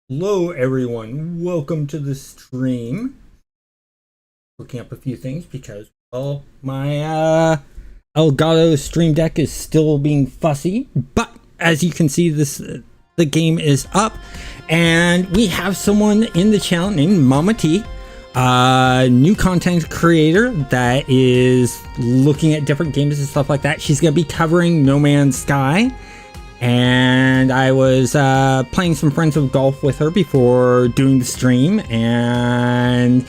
Hello everyone, welcome to the stream. Looking up a few things because, well, my Elgato Stream Deck is still being fussy, but as you can see, the game is up, and we have someone in the channel named Mama T, new content creator that is looking at different games and stuff like that. She's gonna be covering No Man's Sky. And I was playing some Friends of Golf with her before doing the stream and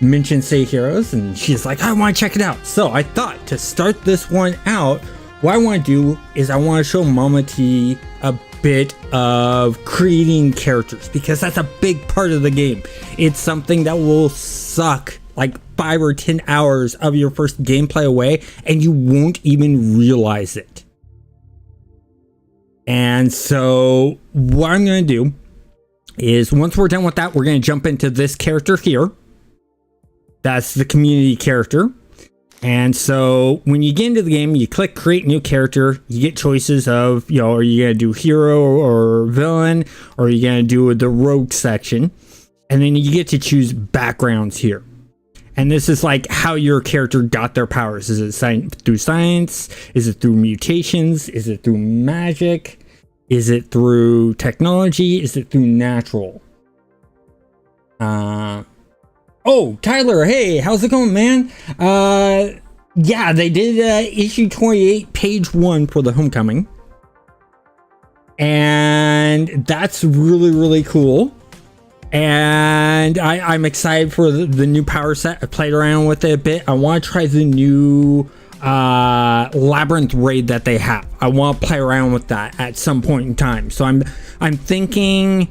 mentioned Say Heroes, and she's like, I want to check it out. So I thought to start this one out, what I want to do is I want to show Mama T a bit of creating characters, because that's a big part of the game. It's something that will suck like 5 or 10 hours of your first gameplay away, and you won't even realize it. And so what I'm going to do is, once we're done with that, we're going to jump into this character here. That's the community character. And so when you get into the game, you click create new character. You get choices of, are you going to do hero or villain, or are you going to do the rogue section? And then you get to choose backgrounds here. And this is like how your character got their powers. Is it through science? Is it through mutations? Is it through magic? Is it through technology? Is it through natural? Oh, Tyler, hey, how's it going, man? Yeah, they did issue 28, page 1 for the Homecoming. And that's really, really cool. And I'm excited for the new power set. I played around with it a bit. I want to try the new labyrinth raid that they have. I want to play around with that at some point in time. So I'm thinking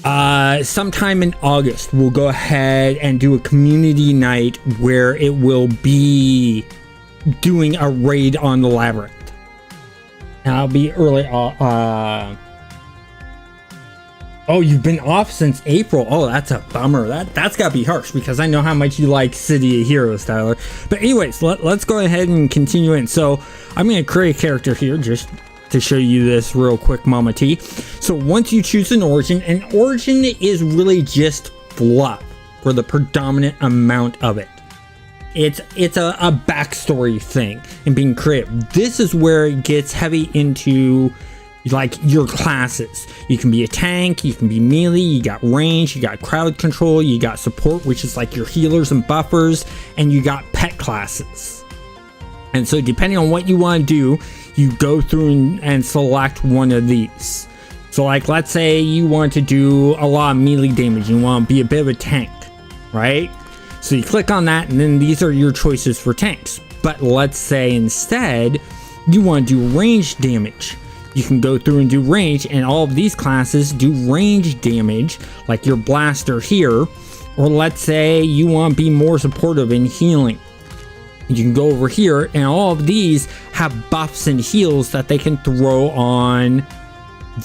sometime in August we'll go ahead and do a community night where it will be doing a raid on the labyrinth. And I'll be early. Oh, you've been off since April. Oh, that's a bummer. That's gotta be harsh, because I know how much you like City of Heroes, Tyler. But anyways, let's go ahead and continue in. So I'm gonna create a character here just to show you this real quick, Mama T. So once you choose an origin is really just fluff for the predominant amount of it. It's a backstory thing and being creative. This is where it gets heavy into like your classes. You can be a tank, you can be melee, you got range, you got crowd control, you got support, which is like your healers and buffers, and you got pet classes. And so depending on what you want to do, you go through and select one of these. So like, let's say you want to do a lot of melee damage, you want to be a bit of a tank, right? So you click on that, and then these are your choices for tanks. But let's say instead you want to do range damage. You can go through and do range, and all of these classes do range damage, like your blaster here. Or let's say you want to be more supportive in healing. You can go over here, and all of these have buffs and heals that they can throw on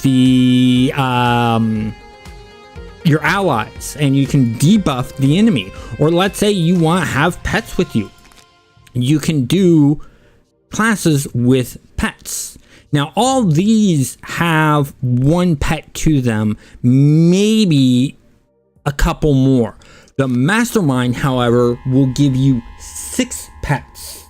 the your allies, and you can debuff the enemy. Or let's say you want to have pets with you. You can do classes with pets. Now, all these have one pet to them, maybe a couple more. The Mastermind, however, will give you 6 pets.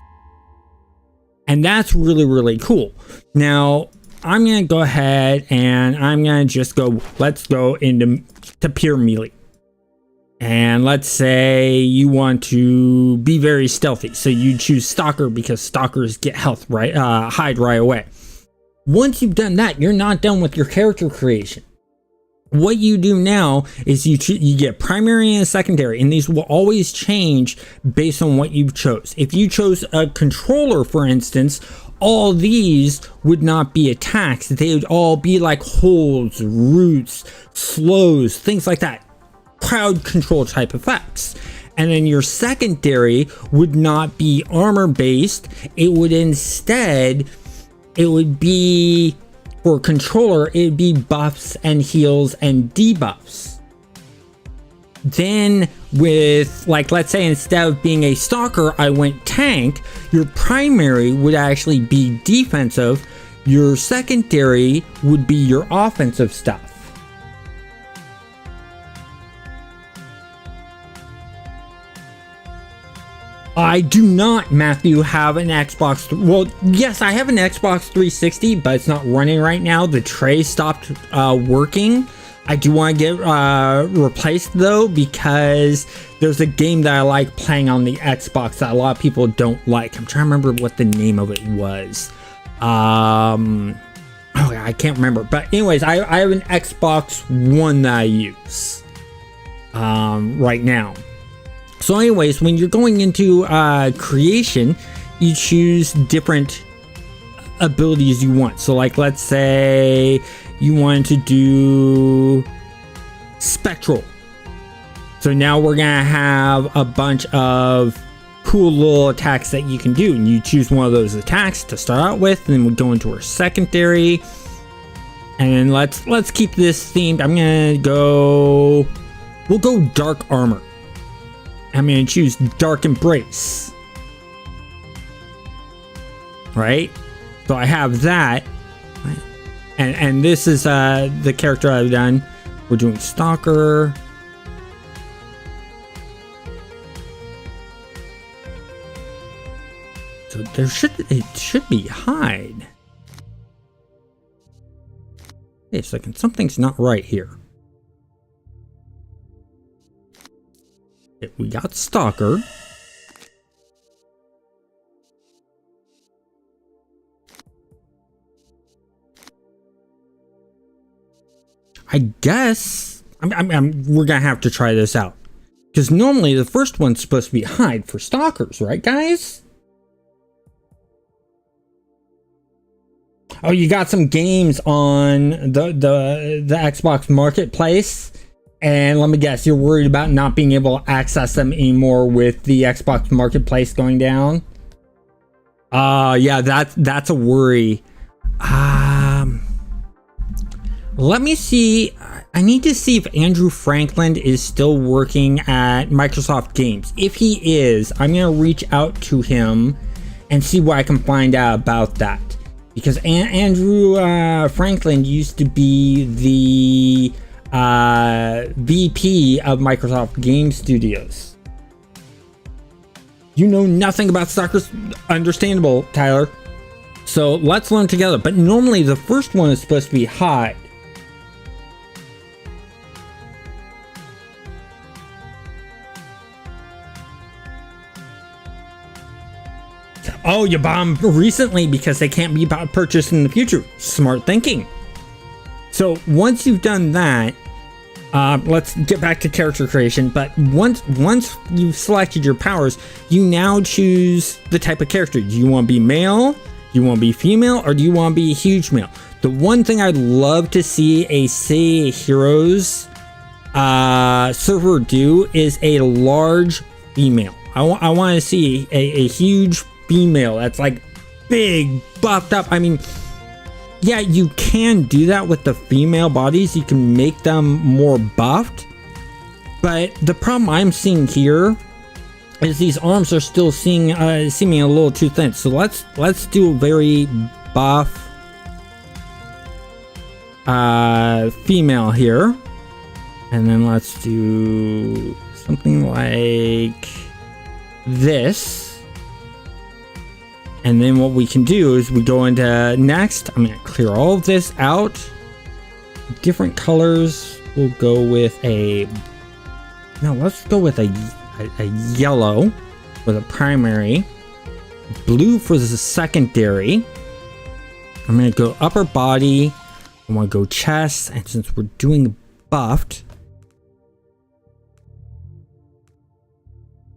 And that's really, really cool. Now, I'm going to go ahead and I'm going to just go, let's go into pure melee. And let's say you want to be very stealthy. So you choose Stalker, because Stalkers get health hide right away. Once you've done that, you're not done with your character creation. What you do now is you get primary and secondary, and these will always change based on what you chose. If you chose a controller, for instance, all these would not be attacks. They would all be like holds, roots, slows, things like that. Crowd control type effects. And then your secondary would not be armor based. It would instead, it would be, for controller, it would be buffs and heals and debuffs. Then with, like, let's say instead of being a stalker, I went tank, your primary would actually be defensive, your secondary would be your offensive stuff. I do not, Matthew, have an Xbox. Well, yes, I have an Xbox 360, but it's not running right now. The tray stopped working. I do want to get replaced though, because there's a game that I like playing on the Xbox that a lot of people don't like. I'm trying to remember what the name of it was. Oh, I can't remember. But anyways, I have an Xbox One that I use right now. So anyways, when you're going into creation, you choose different abilities you want. So like, let's say you wanted to do spectral. So now we're gonna have a bunch of cool little attacks that you can do, and you choose one of those attacks to start out with, and then we'll go into our secondary. And then let's keep this themed. I'm gonna go, we'll go dark armor. I'm going to choose Dark Embrace. Right? So I have that. Right? And this is the character I've done. We're doing Stalker. So it should be Hide. Wait a second, something's not right here. We got Stalker. I guess we're gonna have to try this out, because normally the first one's supposed to be Hide for Stalkers, right, guys? Oh, you got some games on the Xbox Marketplace. And let me guess, you're worried about not being able to access them anymore with the Xbox Marketplace going down? Yeah, that's a worry. Let me see. I need to see if Andrew Franklin is still working at Microsoft Games. If he is, I'm going to reach out to him and see what I can find out about that. Because Andrew Franklin used to be the VP of Microsoft Game Studios. You know nothing about Stalkers. Understandable, Tyler. So let's learn together. But normally the first one is supposed to be Hide. Oh, you bombed recently because they can't be purchased in the future. Smart thinking. So once you've done that, let's get back to character creation. But once you've selected your powers, you now choose the type of character. Do you want to be male? Do you want to be female? Or do you want to be a huge male? The one thing I'd love to see a Say Heroes server do is a large female. I want to see a huge female that's like big, buffed up. I mean, yeah, you can do that with the female bodies. You can make them more buffed. But the problem I'm seeing here is these arms are still seeming a little too thin. So let's do a very buff female here. And then let's do something like this. And then what we can do is we go into next. I'm going to clear all of this out. Different colors. We'll go with let's go with a yellow for the primary. Blue for the secondary. I'm going to go upper body. I want to go chest. And since we're doing buffed,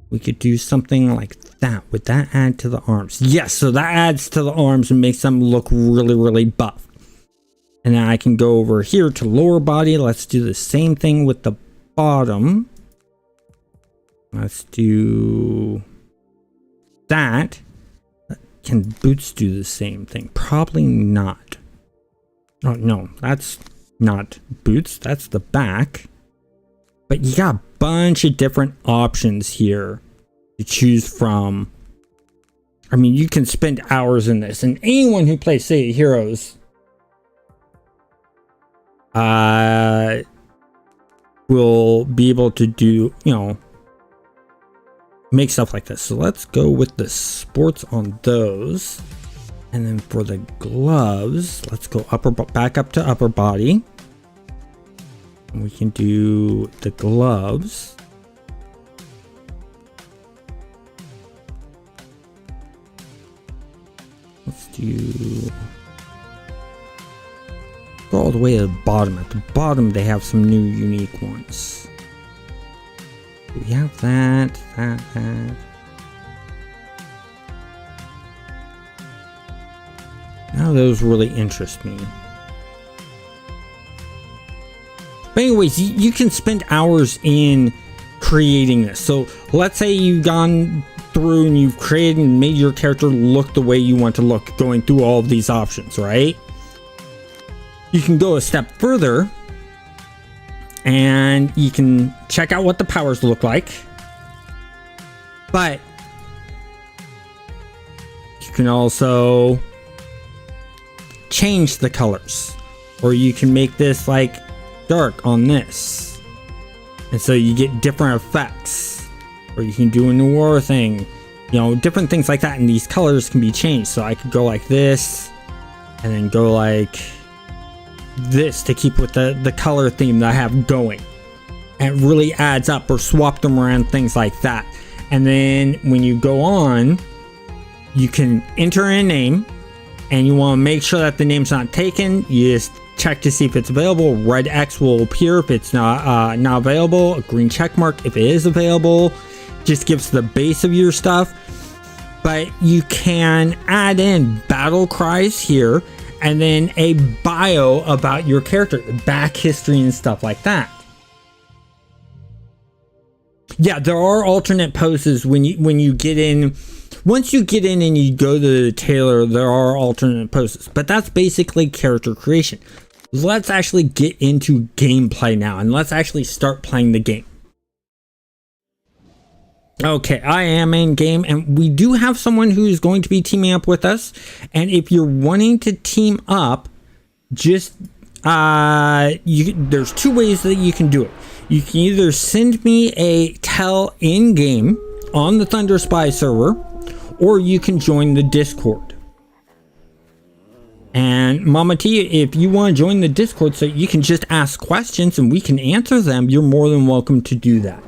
we could do something like that. Would that add to the arms? Yes, so that adds to the arms and makes them look really, really buff. And then I can go over here to lower body. Let's do the same thing with the bottom. Let's do that. Can boots do the same thing? Probably not. Oh, no, that's not boots. That's the back. But you got a bunch of different options here to choose from. I mean, you can spend hours in this, and anyone who plays Say Heroes will be able to do, make stuff like this. So let's go with the sports on those. And then for the gloves, let's go back up to upper body. And we can do the gloves. Let's do... go all the way to the bottom. At the bottom, they have some new unique ones. We have that. Now those really interest me. But anyways, you can spend hours in creating this. So let's say you've gone through and you've created and made your character look the way you want to look, going through all of these options, right? You can go a step further and you can check out what the powers look like. But you can also change the colors, or you can make this like dark on this, and so you get different effects. Or you can do a noir thing, you know, different things like that, and these colors can be changed. So I could go like this and then go like this to keep with the color theme that I have going, and it really adds up. Or swap them around, things like that. And then when you go on, you can enter in a name, and you want to make sure that the name's not taken. You just check to see if it's available. Red X will appear if it's not available. A green check mark if it is available. Just gives the base of your stuff. But you can add in battle cries here, and then a bio about your character, back history and stuff like that. Yeah, there are alternate poses when you get in. Once you get in and you go to the tailor, there are alternate poses, but that's basically character creation. Let's actually get into gameplay now, and let's actually start playing the game. Okay, I am in game, and we do have someone who is going to be teaming up with us. And if you're wanting to team up, just there's two ways that you can do it. You can either send me a tell in game on the Thunderspy server, or you can join the Discord. And Mama T, if you want to join the Discord so you can just ask questions and we can answer them, you're more than welcome to do that.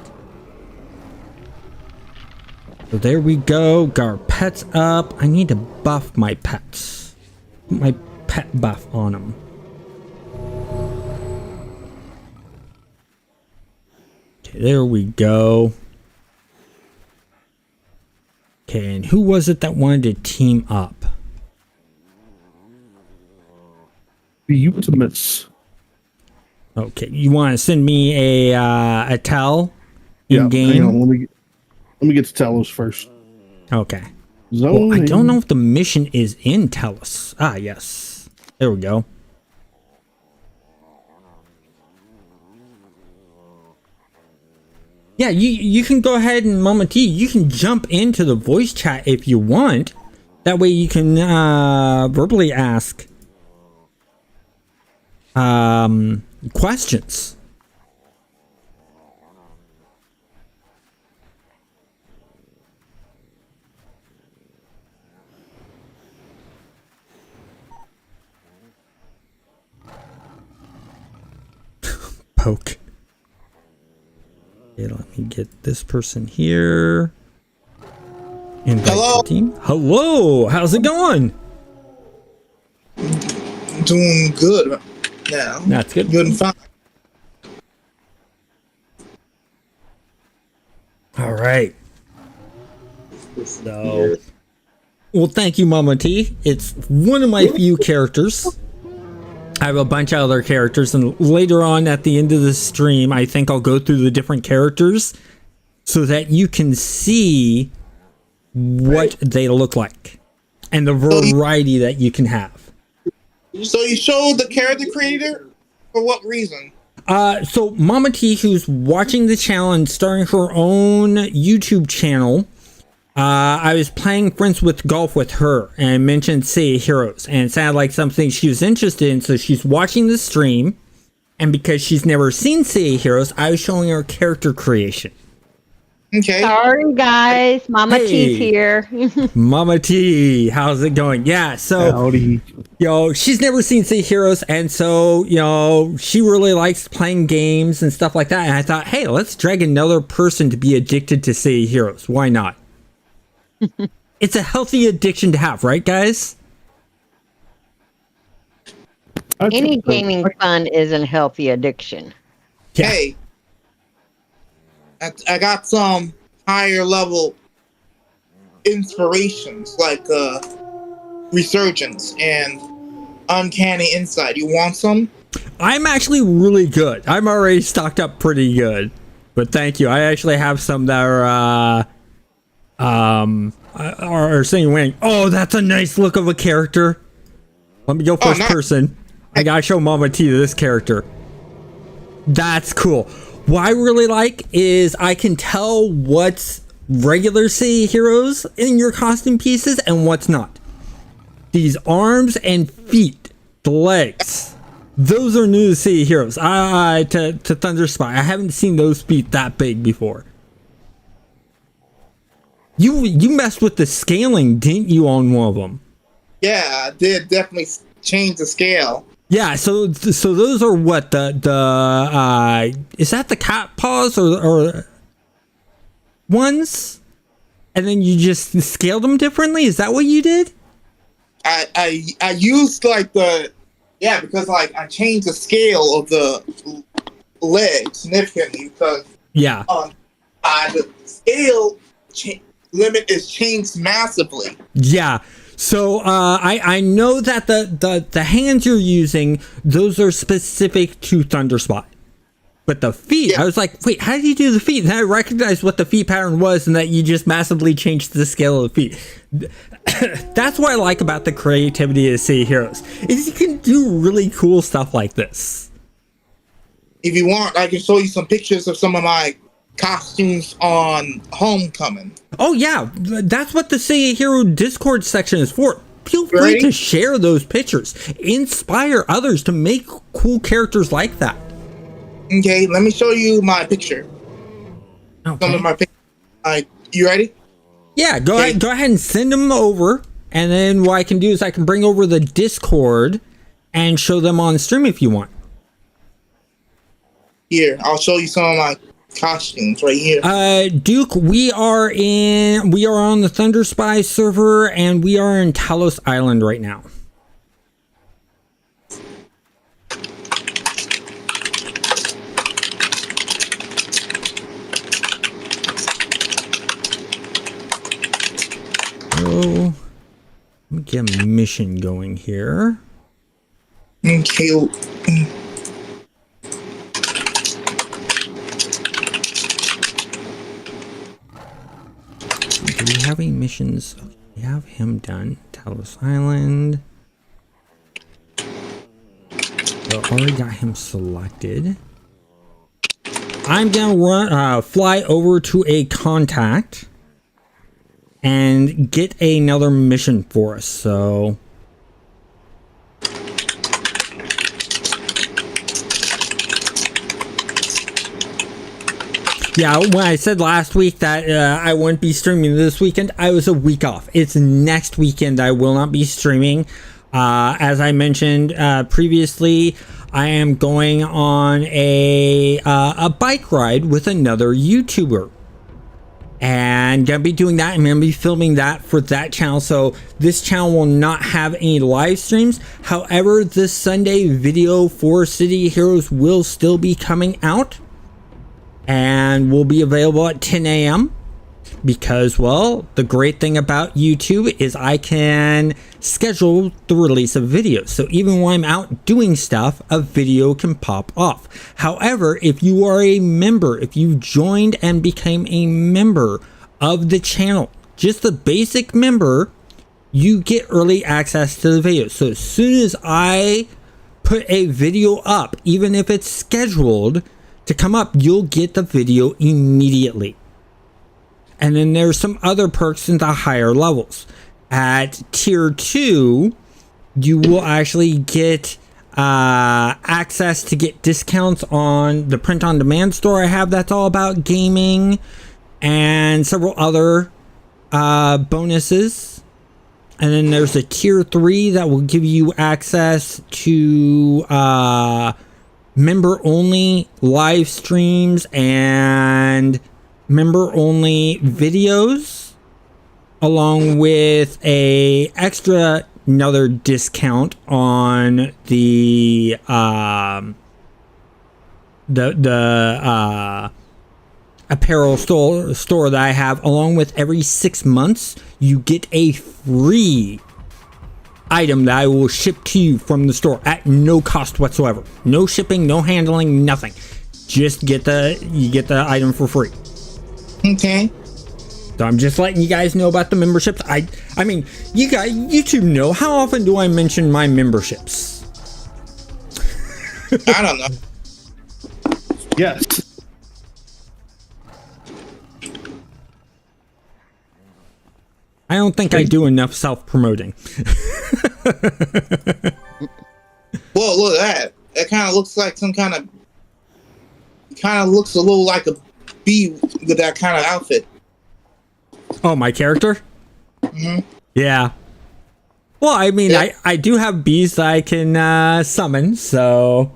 So there we go. Got our pets up. I need to buff my pets. Put my pet buff on them. Okay, there we go. Okay, and who was it that wanted to team up? The Ultimates. Okay, you want to send me a tell in game? Hang on, let me get to Telos first. Okay. Well, I don't know if the mission is in Telos. Ah, yes. There we go. Yeah, you can go ahead and Mama T, you can jump into the voice chat if you want. That way you can verbally ask questions. Poke. Okay, let me get this person here. Invite Hello. the team. Hello, how's it going? Doing good now. That's good. Good and fine. All right. So, well, thank you, Mama T. It's one of my few characters. I have a bunch of other characters, and later on at the end of the stream, I think I'll go through the different characters so that you can see what they look like and the variety that you can have. So you showed the character creator? For what reason? So Mama T, who's watching the channel and starting her own YouTube channel, I was playing Friends with Golf with her and mentioned Say Heroes, and it sounded like something she was interested in, so she's watching the stream, and because she's never seen Say Heroes, I was showing her character creation. Okay. Sorry, guys. Mama T's Hey. here. Mama T, how's it going? Yeah, so Howdy. she's never seen City Heroes, and so she really likes playing games and stuff like that. And I thought, hey, let's drag another person to be addicted to City Heroes. Why not? It's a healthy addiction to have, right, guys? Any gaming fun is a healthy addiction. Yeah. Hey, I got some higher level inspirations like Resurgence and Uncanny Insight. You want some? I'm actually really good. I'm already stocked up pretty good, but thank you. I actually have some that are saying winning. Oh, that's a nice look of a character. Let me go first nice. person. I gotta show Mama T this character. That's cool. What I really like is I can tell what's regular City Heroes in your costume pieces and what's not. These arms and feet, the legs, those are new to City Heroes. To Thunderspy. I haven't seen those feet that big before. You messed with the scaling, didn't you, on one of them? Yeah, I did definitely change the scale. Yeah, so those are what the is that the cat paws or ones, and then you just scaled them differently? Is that what you did? I used because I changed the scale of the leg significantly because Yeah. the scale limit is changed massively. Yeah. So I know that the hands you're using, those are specific to Thunderspy. But the feet, I was like, wait, how did you do the feet? And I recognized what the feet pattern was and that you just massively changed the scale of the feet. That's what I like about the creativity of City Heroes, is you can do really cool stuff like this. If you want, I can show you some pictures of some of my costumes on Homecoming. Oh yeah, that's what the City Hero Discord section is for. Feel free Ready? to share those pictures. Inspire others to make cool characters like that. Okay, let me show you my picture. Some Okay. of my pictures. You ready? Yeah, go Okay. ahead and send them over, and then what I can do is I can bring over the Discord and show them on stream if you want. Here, I'll show you some of my costumes right here. Duke, we are on the Thunderspy server, and we are in Talos Island right now. So, let me get a mission going here. Okay. Do we have any missions? We have him done. Talos Island. So already got him selected. I'm gonna fly over to a contact and get another mission for us. So yeah, when I said last week that I wouldn't be streaming this weekend, I was a week off. It's next weekend I will not be streaming. As I mentioned previously, I am going on a bike ride with another YouTuber. And gonna be doing that. I'm gonna be filming that for that channel. So this channel will not have any live streams. However, this Sunday video for City Heroes will still be coming out and will be available at 10 a.m. because, well, the great thing about YouTube is I can schedule the release of videos. So even when I'm out doing stuff, a video can pop off. However, if you are a member, if you've joined and became a member of the channel, just the basic member, you get early access to the videos. So as soon as I put a video up, even if it's scheduled to come up, you'll get the video immediately. And then there's some other perks in the higher levels. At tier 2, you will actually get access to get discounts on the print on demand store I have that's all about gaming. and several other bonuses. And then there's a tier 3 that will give you access to member only live streams and member only videos, along with another discount on the apparel store that I have. Along with every 6 months, you get a free item that I will ship to you from the store at no cost whatsoever. No shipping, no handling, nothing. Just get the item for free. Okay. So I'm just letting you guys know about the memberships. I mean, you two know, how often do I mention my memberships? I don't know. Yes. I don't think I do enough self-promoting. Well, look at that. It kind of looks like some kind of... kind of looks a little like a bee with that kind of outfit. Oh, my character? Mm-hmm. Yeah. Well, I mean, Yeah. I do have bees that I can summon, so...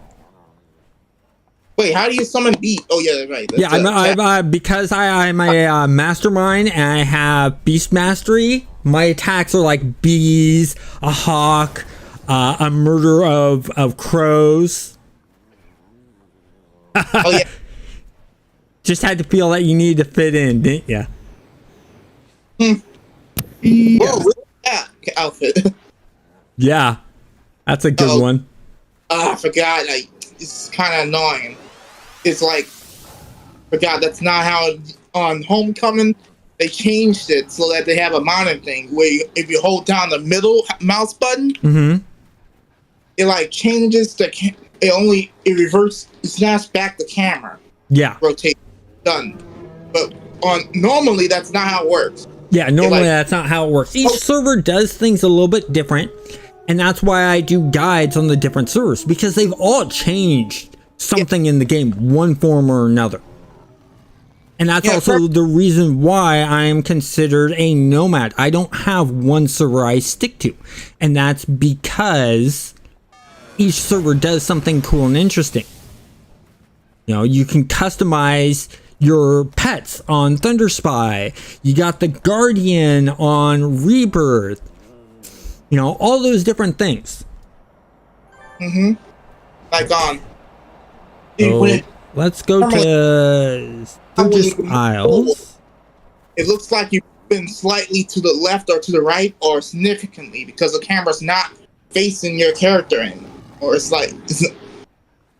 Wait, how do you summon bee? Oh, yeah, right. That's Yeah, because I'm a mastermind and I have beast mastery. My attacks are like bees, a hawk, a murder of crows. Oh, yeah. Just had to feel that you need to fit in, didn't you? Yeah. Whoa, look at that outfit. Yeah, that's a good one. I forgot. Like, it's kind of annoying. It's like, forgot that's not how on Homecoming they changed it so that they have a monitor thing where if you hold down the middle mouse button, it like changes it snaps back the camera. Yeah. Rotate, done. But normally that's not how it works. Yeah, normally that's not how it works. Each server does things a little bit different, and that's why I do guides on the different servers, because they've all changed something in the game, one form or another. And that's also the reason why I am considered a nomad. I don't have one server I stick to, and that's because each server does something cool and interesting. You know, you can customize your pets on Thunderspy. You got the Guardian on Rebirth. You know, all those different things. Like on. So, let's go to Sturgis Isles. It looks like you've been slightly to the left or to the right, or significantly, because the camera's not facing your character anymore. Or it's like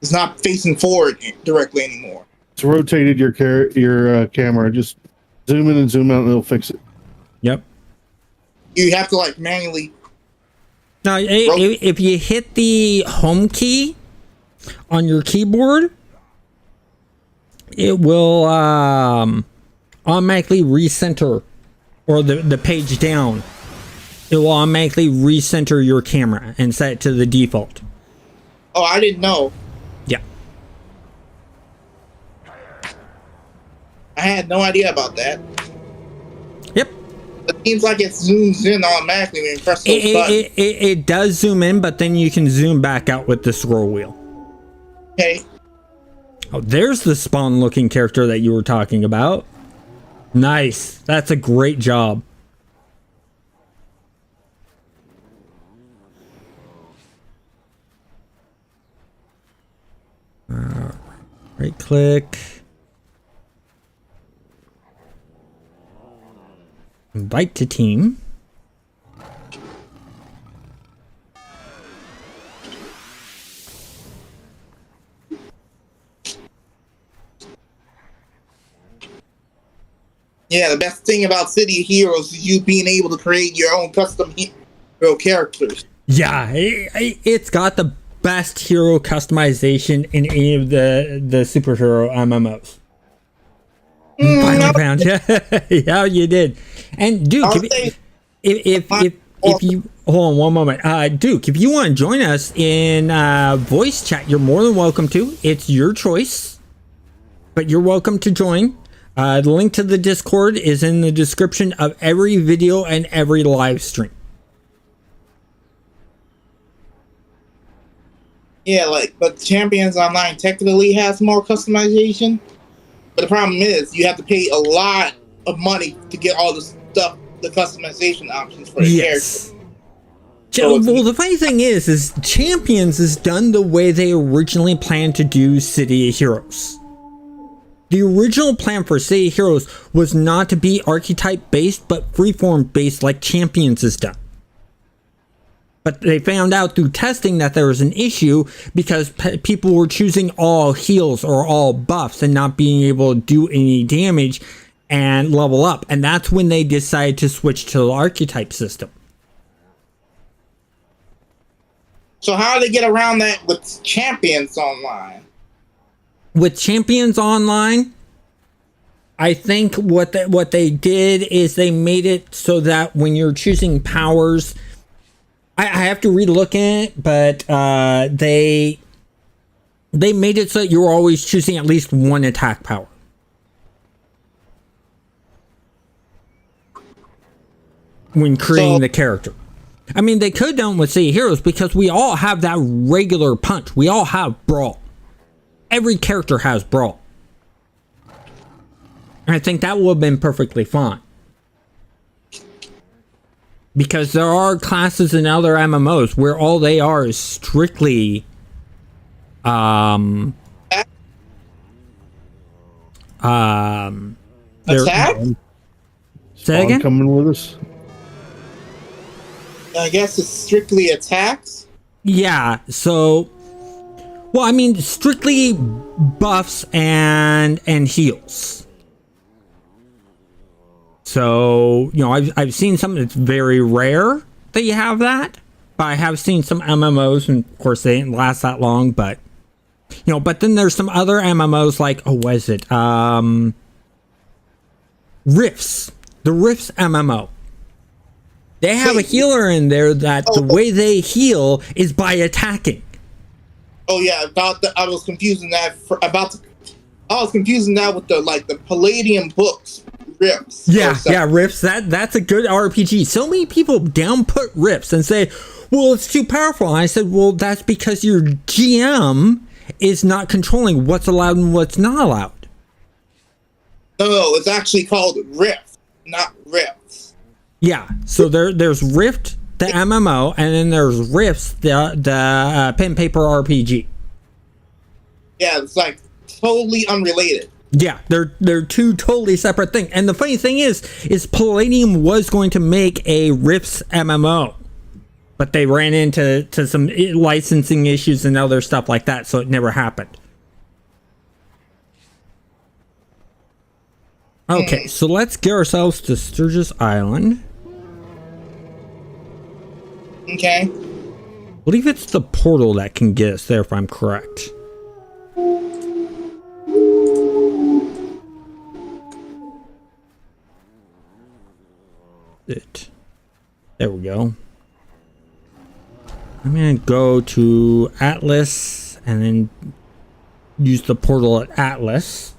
it's not facing forward directly anymore. It's rotated your camera. Just zoom in and zoom out, and it'll fix it. Yep. You have to like manually. Now, if you hit the home key on your keyboard, it will automatically recenter, or the page down. It will automatically recenter your camera and set it to the default. Oh, I didn't know. Yeah. I had no idea about that. Yep. It seems like it zooms in automatically when you press those buttons. It does zoom in, but then you can zoom back out with the scroll wheel. Okay. Oh, there's the spawn looking character that you were talking about. Nice. That's a great job. Right click. Invite to team. Yeah, the best thing about City of Heroes is you being able to create your own custom hero characters. Yeah, it's got the best hero customization in any of the superhero MMOs. Finally found you. Yeah, you did. And Duke, if you hold on one moment, Duke, if you want to join us in voice chat, you're more than welcome to. It's your choice, but you're welcome to join. The link to the Discord is in the description of every video and every live stream. Yeah, but Champions Online technically has more customization. But the problem is you have to pay a lot of money to get all the stuff, the customization options for the character. Well, the funny thing is Champions is done the way they originally planned to do City of Heroes. The original plan for City of Heroes was not to be archetype based, but freeform based like Champions is done. But they found out through testing that there was an issue because people were choosing all heals or all buffs and not being able to do any damage and level up. And that's when they decided to switch to the archetype system. So how do they get around that with Champions Online? With Champions Online, I think what they did is they made it so that when you're choosing powers, I have to relook at it, but they made it so that you're always choosing at least one attack power. When creating the character. I mean, they could have done with City Heroes because we all have that regular punch. We all have Brawl. Every character has Brawl. And I think that would have been perfectly fine. Because there are classes in other MMOs where all they are is strictly Attack? Say again? Coming with us. I guess it's strictly attacks. Yeah, so well, I mean strictly buffs and heals. So, you know, I've seen something that's very rare that you have that, but I have seen some MMOs, and of course they didn't last that long, but you know, but then there's some other MMOs like, oh, what is it? Rifts. The Rifts MMO. They have a healer in there that the way they heal is by attacking. Oh yeah, I was confusing that with the Palladium books, Rifts. Yeah, Rifts. That's a good RPG. So many people downput Rifts and say, well, it's too powerful. And I said, well, that's because your GM is not controlling what's allowed and what's not allowed. No, it's actually called Rift, not Rifts. Yeah, so there's Rift, the MMO, and then there's Rifts, the pen paper RPG. Yeah, it's like totally unrelated. Yeah, they're two totally separate things. And the funny thing is Palladium was going to make a Rifts MMO, but they ran into some licensing issues and other stuff like that, so it never happened. Okay, so let's get ourselves to Sturgis Island. Okay. I believe it's the portal that can get us there, if I'm correct. There we go. I'm gonna go to Atlas and then use the portal at Atlas.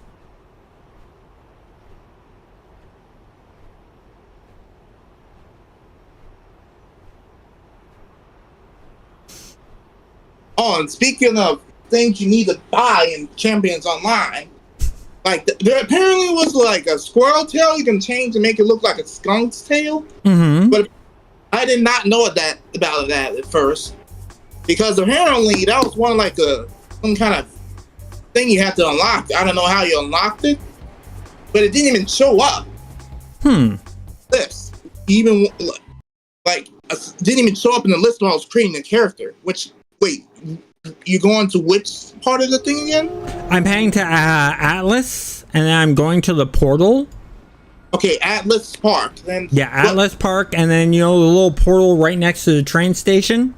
Oh, and speaking of things you need to buy in Champions Online, like there apparently was like a squirrel tail you can change to make it look like a skunk's tail. Mm-hmm. But I did not know about that at first, because apparently that was one like some kind of thing you have to unlock. I don't know how you unlocked it, but it didn't even show up. List even didn't even show up in the list when I was creating the character. Which you going to which part of the thing again? I'm heading to Atlas, and then I'm going to the portal. Okay, Atlas Park. Then Atlas Park, and then the little portal right next to the train station.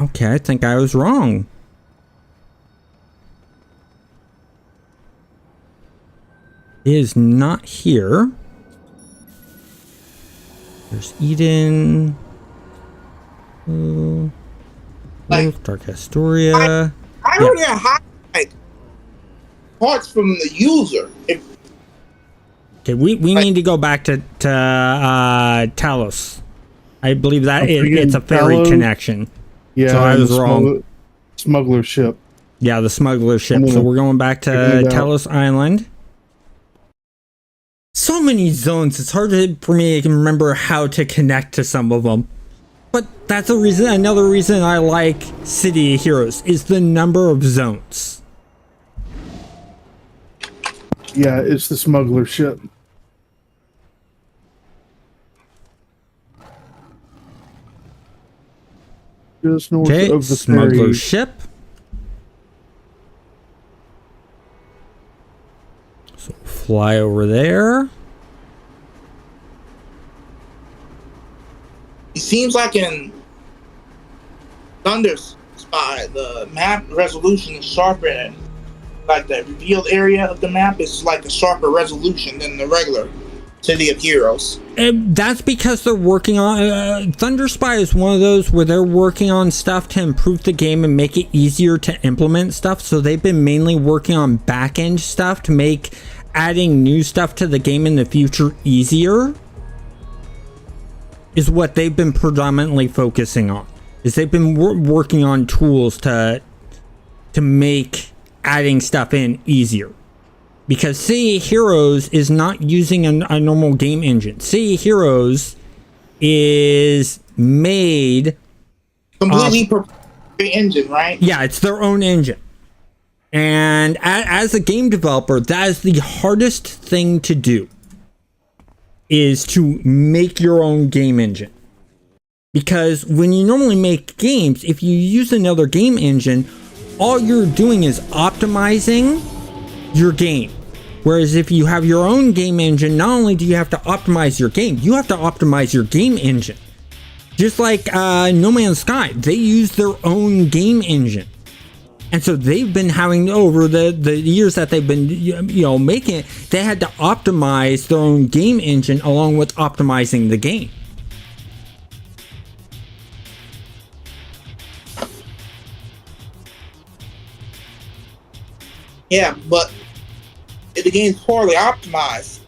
Okay, I think I was wrong. It is not here. There's Eden. Like, Dark Astoria. I already have like parts from the user. Okay, we need to go back to Talos. I believe that it's a ferry Talos? connection. Yeah, So I was wrong. Smuggler ship. Yeah, the smuggler ship. So we're going back to Talos Island. So many zones. It's hard for me to remember how to connect to some of them. But that's a reason. Another reason I like City of Heroes is the number of zones. Yeah, it's the smuggler ship. Just north of the smuggler ferry. ship. So fly over there. It seems like in Thunderspy, the map resolution is sharper, and like the revealed area of the map is like a sharper resolution than the regular City of Heroes. And that's because they're working on Thunderspy is one of those where they're working on stuff to improve the game and make it easier to implement stuff. So they've been mainly working on back end stuff to make adding new stuff to the game in the future easier. Is what they've been predominantly focusing on. Is they've been working on tools to make adding stuff in easier. Because City Heroes is not using a normal game engine. City Heroes is made completely proprietary engine, right? Yeah, it's their own engine. And as a game developer, that is the hardest thing to do. Is to make your own game engine. Because when you normally make games, if you use another game engine, all you're doing is optimizing your game. Whereas if you have your own game engine, not only do you have to optimize your game, you have to optimize your game engine. Just like No Man's Sky, they use their own game engine. And so they've been having, over the years that they've been making it, they had to optimize their own game engine along with optimizing the game. Yeah, but if the game's poorly optimized,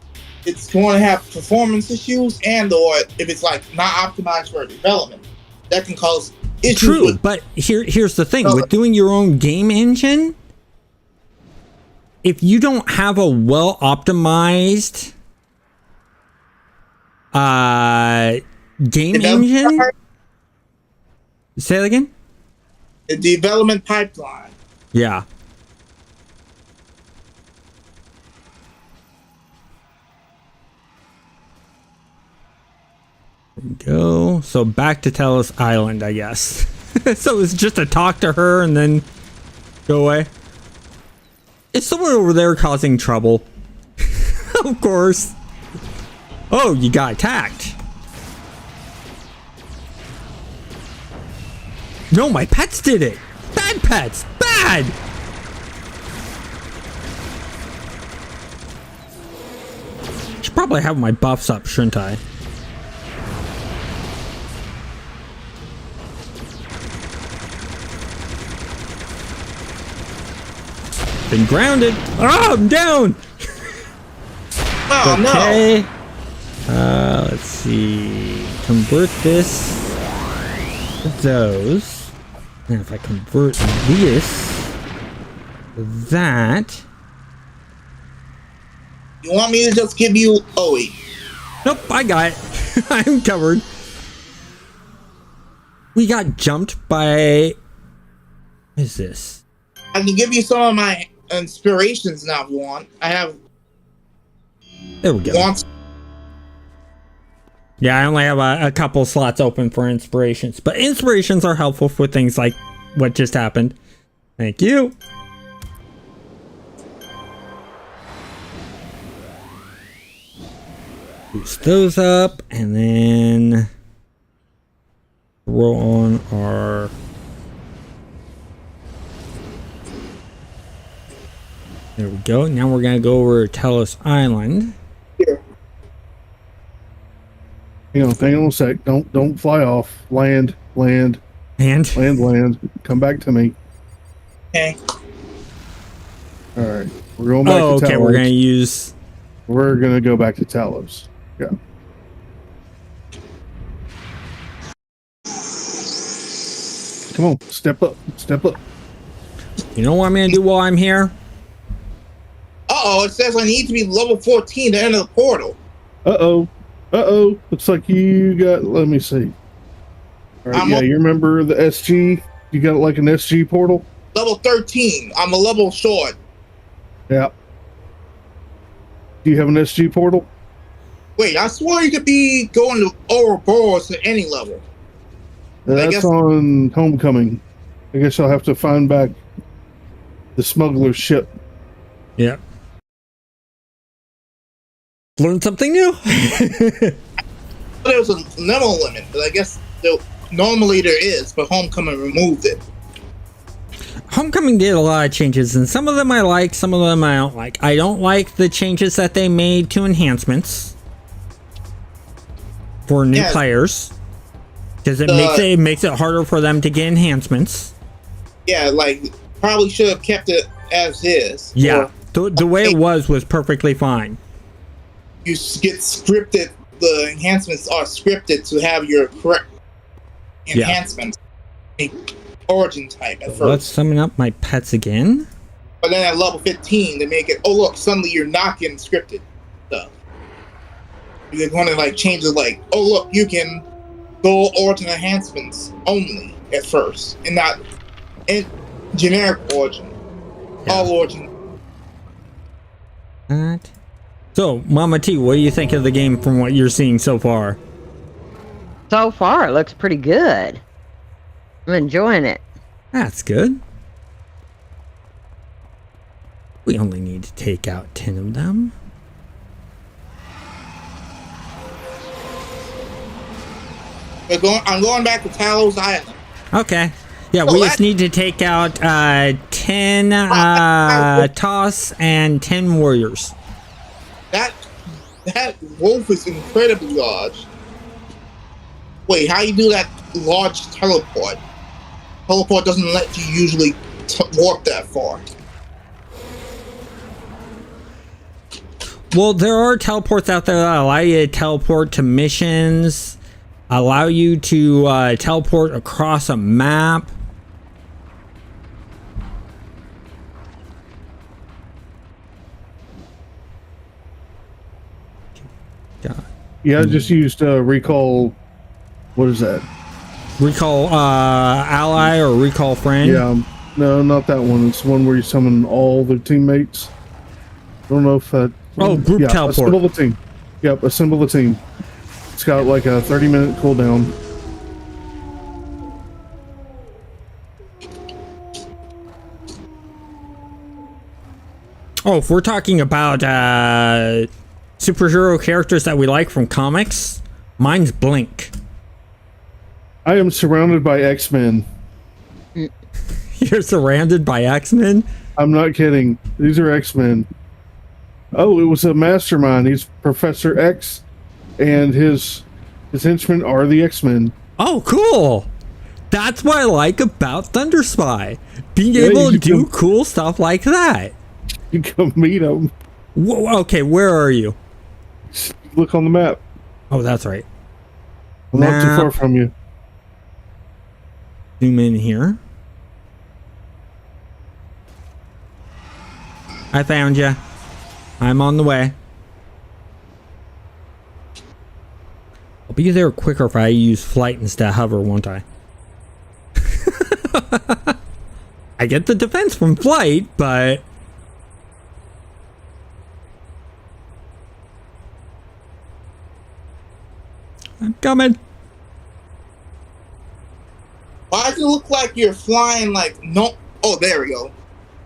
it's going to have performance issues, and or if it's like not optimized for development, that can cause issues. True, but here's the thing. With doing your own game engine, if you don't have a well optimized game engine, say that again. The development pipeline. Yeah. There we go. So back to Talos Island, I guess. So it's just to talk to her and then go away. Is someone over there causing trouble? Of course. Oh, you got attacked. No, my pets did it. Bad pets. Bad. Should probably have my buffs up, shouldn't I? Been grounded. Oh, I'm down. Oh, okay. No. Let's see. Convert this to those. And if I convert this to that. You want me to just give you OE? Nope, I got it. I'm covered. We got jumped by. What is this? I can give you some of my inspirations now if you want. I have. There we go. Yeah, I only have a couple slots open for inspirations, but inspirations are helpful for things like what just happened. Thank you. Boost those up and then throw on our. There we go. Now we're gonna go over to Talos Island. Here. Hang on a sec. Don't fly off. Land. Land. And Land. Come back to me. Okay. All right. We're going back to Talos. okay, we're gonna use. We're gonna go back to Talos. Yeah. Come on, step up, step up. You know what I'm gonna do while I'm here? Uh-oh, it says I need to be level 14 to enter the portal. Uh-oh. Uh-oh. Looks like you got, let me see. All right, yeah, you remember the SG? You got like an SG portal? Level 13. I'm a level short. Yeah. Do you have an SG portal? Wait, I swore you could be going to overboard to any level. That's on Homecoming. I guess I'll have to find back the smuggler's ship. Yeah. Learn something new. There was a level limit, but I guess normally there is, but Homecoming removed it. Homecoming did a lot of changes, and some of them I like, some of them I don't like. I don't like the changes that they made to enhancements for new players, because it makes it harder for them to get enhancements. Yeah, like probably should have kept it as is. Yeah, the way it was perfectly fine. You get scripted. The enhancements are scripted to have your correct enhancements. Origin type at first. Let's summon up my pets again. But then at level 15, they make it, oh look, suddenly you're not getting scripted stuff. They're going to like change it like, oh look, you can go origin enhancements only at first, and not in generic origin. Yeah. All origin. So, Mama T, what do you think of the game from what you're seeing so far? So far, it looks pretty good. I'm enjoying it. That's good. We only need to take out 10 of them. I'm going back to Talos Island. Okay. Yeah, we just need to take out 10 Toss and 10 warriors. That wolf is incredibly large. Wait, how you do that large teleport? Teleport doesn't let you usually warp that far. Well, there are teleports out there that allow you to teleport to missions, allow you to teleport across a map. Yeah, I just used recall. What is that? Recall ally or recall friend? Yeah, no, not that one. It's the one where you summon all the teammates. I don't know if that. Oh, group teleport. Assemble the team. Yep, assemble the team. It's got like a 30-minute cooldown. Oh, if we're talking about superhero characters that we like from comics, mine's Blink. I am surrounded by X-Men. You're surrounded by X-Men? I'm not kidding. These are X-Men. Oh, it was a Mastermind. He's Professor X, and his henchmen are the X-Men. Oh, cool! That's what I like about Thunderspy. Being able to do cool stuff like that. You come meet them. Whoa, okay, where are you? Look on the map. Oh, that's right. I'm not too far from you. Zoom in here. I found you. I'm on the way. I'll be there quicker if I use flight instead of hover, won't I? I get the defense from flight, but... I'm coming. Why does it look like you're flying like no? Oh, there we go.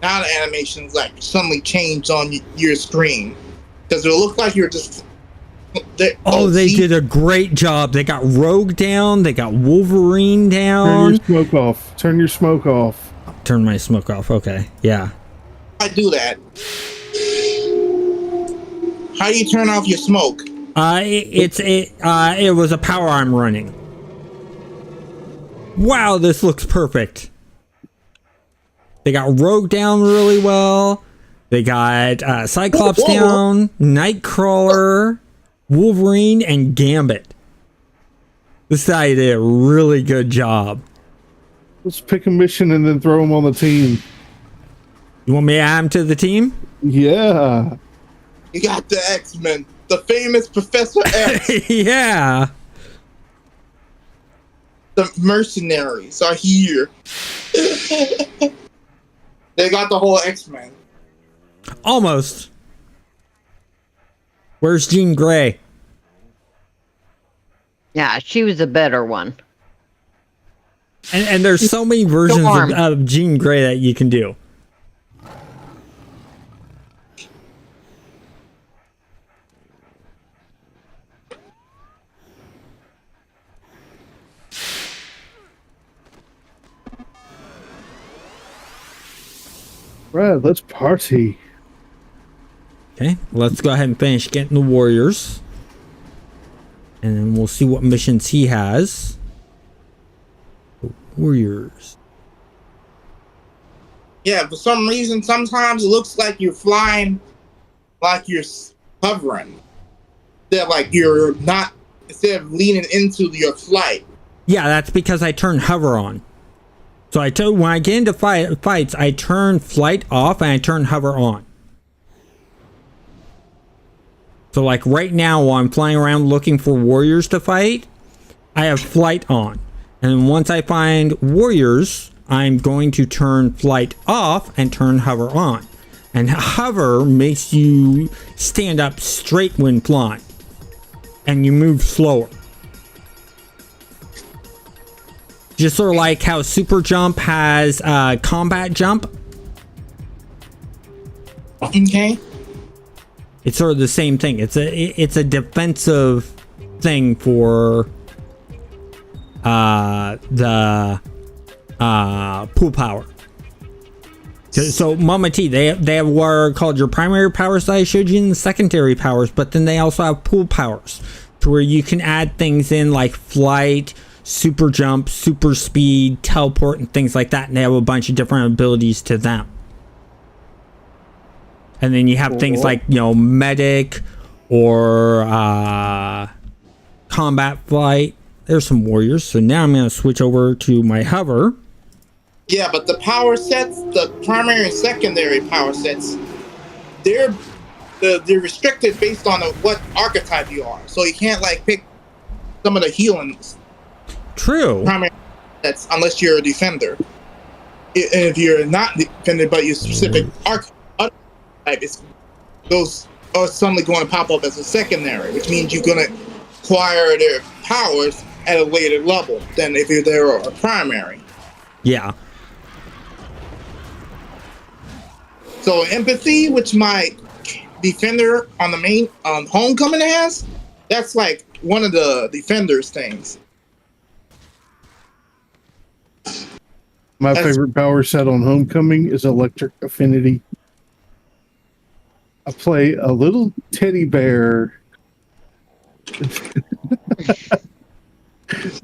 Now the animation's like suddenly changed on your screen. Does it look like you're just? They did a great job. They got Rogue down. They got Wolverine down. Turn your smoke off. Turn your smoke off. Turn my smoke off. Okay. Yeah. I do that. How do you turn off your smoke? It was a power I'm running. Wow, this looks perfect. They got Rogue down really well. They got Cyclops down, Nightcrawler, Wolverine, and Gambit. This guy did a really good job. Let's pick a mission and then throw them on the team. You want me to add him to the team? Yeah. You got the X-Men, the famous Professor X. Yeah. The mercenaries are here. They got the whole X-Men. Almost. Where's Jean Grey? Yeah, she was a better one. And there's so many versions of Jean Grey that you can do. Right, let's party. Okay, let's go ahead and finish getting the Warriors. And then we'll see what missions he has. Warriors. Yeah, for some reason, sometimes it looks like you're flying, like you're hovering. That like you're not, instead of leaning into your flight. Yeah, that's because I turn hover on. So when I get into fights, I turn flight off and I turn hover on. So like right now while I'm flying around looking for warriors to fight, I have flight on. And once I find warriors, I'm going to turn flight off and turn hover on. And hover makes you stand up straight when flying. And you move slower. Just sort of like how super jump has combat jump. Okay. It's sort of the same thing. It's a defensive thing for the pool power. So Mama T, they have what are called your primary powers that I showed you in the secondary powers, but then they also have pool powers to where you can add things in like flight, super jump, super speed, teleport, and things like that. And they have a bunch of different abilities to them. And then you have things like, you know, medic or combat flight. There's some warriors. So now I'm going to switch over to my hover. Yeah, but the power sets, the primary and secondary power sets, they're restricted based on what archetype you are. So you can't like pick some of the healing. True. Primary sets unless you're a defender. And if you're not defender, but you're specific archetype, those are suddenly going to pop up as a secondary, which means you're going to acquire their powers at a later level than if they were a primary. Yeah. So empathy, which my defender on the main Homecoming has, that's like one of the defender's things. My favorite power set on Homecoming is Electric Affinity. I play a little teddy bear.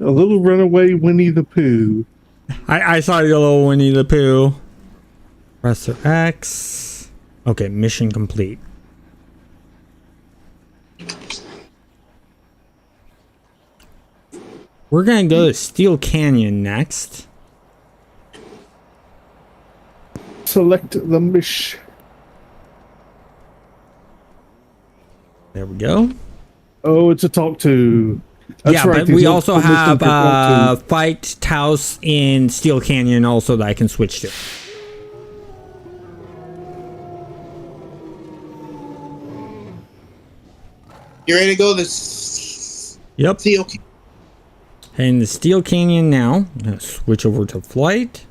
A little runaway Winnie the Pooh. I saw your little Winnie the Pooh. Press X. Okay, mission complete. We're gonna go to Steel Canyon next. Select the mission. There we go. Oh, it's a talk to. That's yeah, right, but these we little also missions have to talk to. Fight Taos in Steel Canyon also that I can switch to. You ready to go to Yep. Steel? Heading to Steel Canyon now. I'm gonna switch over to flight.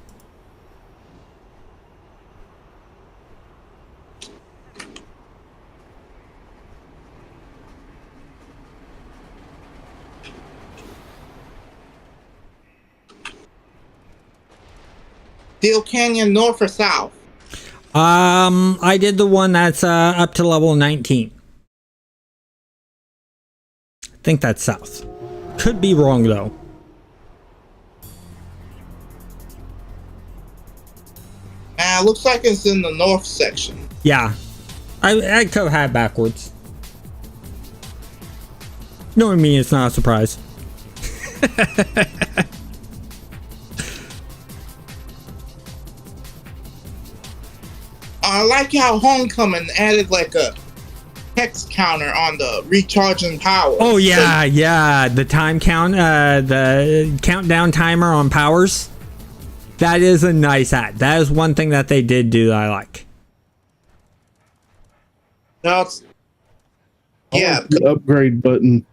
Steel Canyon, north or south? I did the one that's up to level 19. I think that's south. Could be wrong though. Yeah, it looks like it's in the north section. Yeah. I could have had backwards. Knowing me, it's not a surprise. I like how Homecoming added like a hex counter on the recharging power. Oh yeah, yeah. The time count, the countdown timer on powers. That is a nice add. That is one thing that they did do that I like. No, it's, yeah. The upgrade button.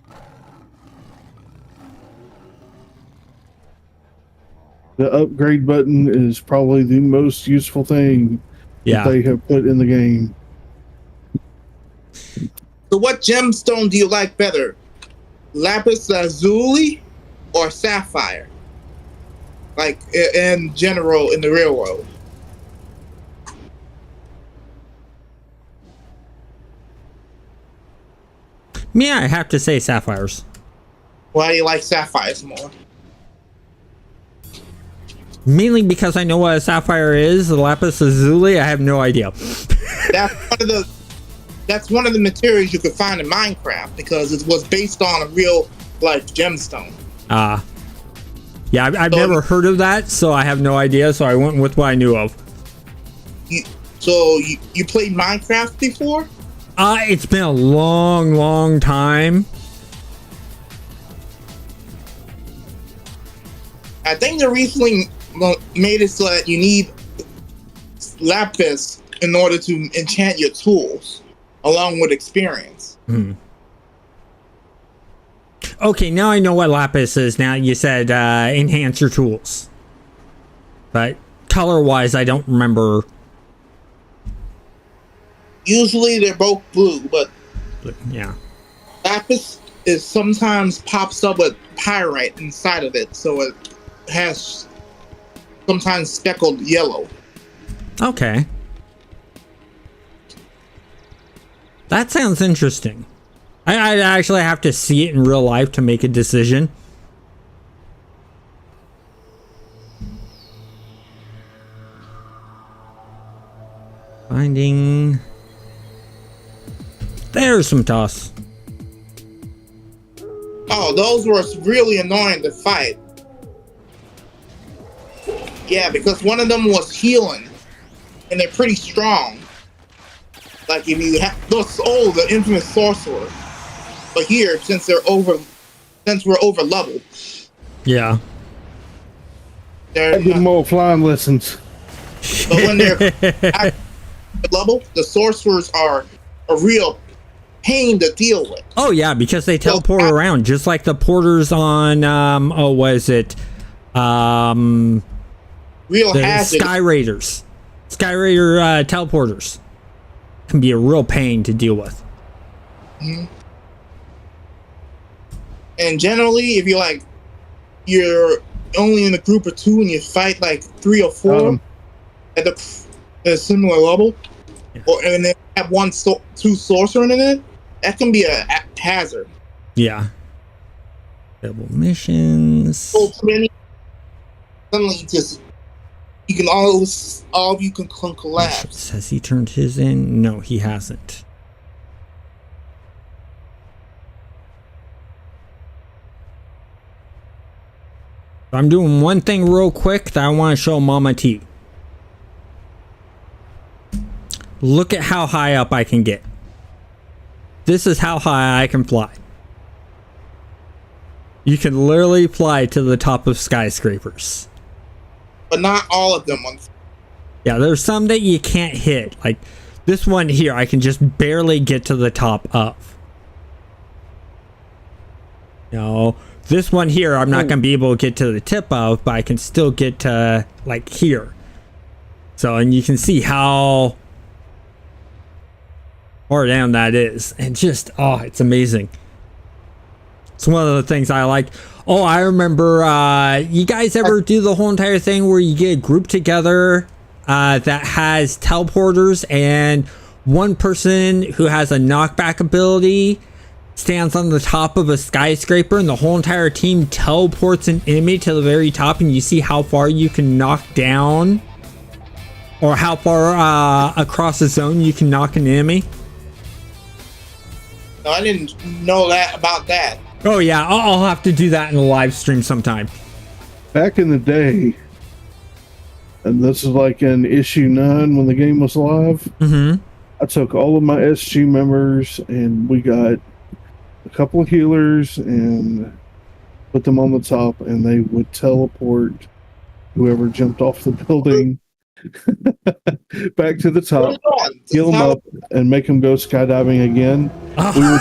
The upgrade button is probably the most useful thing that they have put in the game. So what gemstone do you like better? Lapis lazuli or sapphire? Like in general in the real world. Yeah, I have to say sapphires. Why do you like sapphires more? Mainly because I know what a sapphire is. The lapis lazuli, I have no idea. That's one of the materials you could find in Minecraft because it was based on a real like gemstone. Yeah, I've never heard of that, so I have no idea. So I went with what I knew of. You played Minecraft before? It's been a long time. I think they recently made it so that you need lapis in order to enchant your tools, along with experience. Okay, now I know what lapis is. Now you said enhance your tools, but color-wise, I don't remember. Usually they're both blue, but yeah, lapis is sometimes pops up with pyrite inside of it, so it has sometimes speckled yellow. Okay. That sounds interesting. I actually have to see it in real life to make a decision. Finding... There's some toss. Oh, those were really annoying to fight. Yeah, because one of them was healing, and they're pretty strong. Like if you have the infamous sorcerer. But here, since we're over leveled. Yeah. I did more flying lessons. But when they're at level, the sorcerers are a real pain to deal with. Oh yeah, because they teleport around, just like the porters on Real the hazard. Sky Raiders. Sky Raider teleporters can be a real pain to deal with. Mm-hmm. And generally, if you're only in a group of two and you fight like 3 or 4 at a similar level, and then have two sorcerer in it, that can be a hazard. Yeah. Double missions. So many. Suddenly, you can all of you can collapse. Has he turned his in? No, he hasn't. I'm doing one thing real quick that I want to show Mama T. Look at how high up I can get. This is how high I can fly. You can literally fly to the top of skyscrapers. But not all of them. Yeah, there's some that you can't hit. Like this one here, I can just barely get to the top of. No, this one here, I'm not going to be able to get to the tip of, but I can still get to like here. So, and you can see how far down that is. And just, oh, it's amazing. It's one of the things I like. Oh, I remember, you guys ever do the whole entire thing where you get a group together that has teleporters and one person who has a knockback ability stands on the top of a skyscraper and the whole entire team teleports an enemy to the very top and you see how far you can knock down Or how far across the zone you can knock an enemy? No, I didn't know that about that. Oh yeah, I'll have to do that in a live stream sometime. Back in the day, and this is like in issue 9 when the game was live. Mm-hmm. I took all of my SG members and we got a couple of healers and put them on the top, and they would teleport whoever jumped off the building back to the top, heal them up, and make them go skydiving again. We were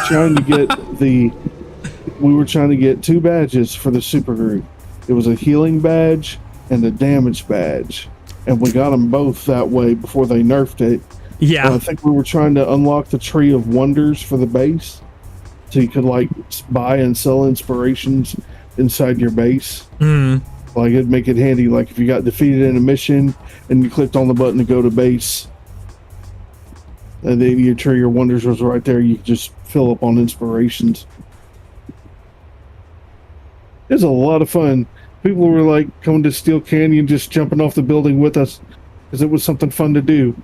trying to get 2 badges for the super group. It was a healing badge and a damage badge, and we got them both that way before they nerfed it. Yeah. I think we were trying to unlock the tree of wonders for the base, so you could like buy and sell inspirations inside your base. Like it'd make it handy, like if you got defeated in a mission and you clicked on the button to go to base, and then your tree of wonders was right there, you could just fill up on inspirations. It was a lot of fun. People were like coming to Steel Canyon, just jumping off the building with us because it was something fun to do.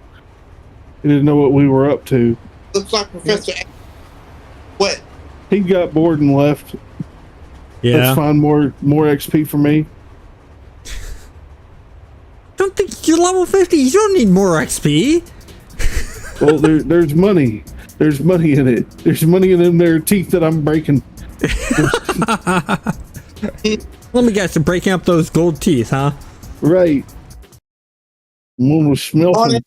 They didn't know what we were up to. Looks like Professor X. What? He got bored and left. Yeah. Let's find more XP for me. Don't think you're level 50. You don't need more XP. Well, there's money. There's money in it. There's money in them there teeth that I'm breaking. Let me guess, you're breaking up those gold teeth, huh? Right. One was smelting.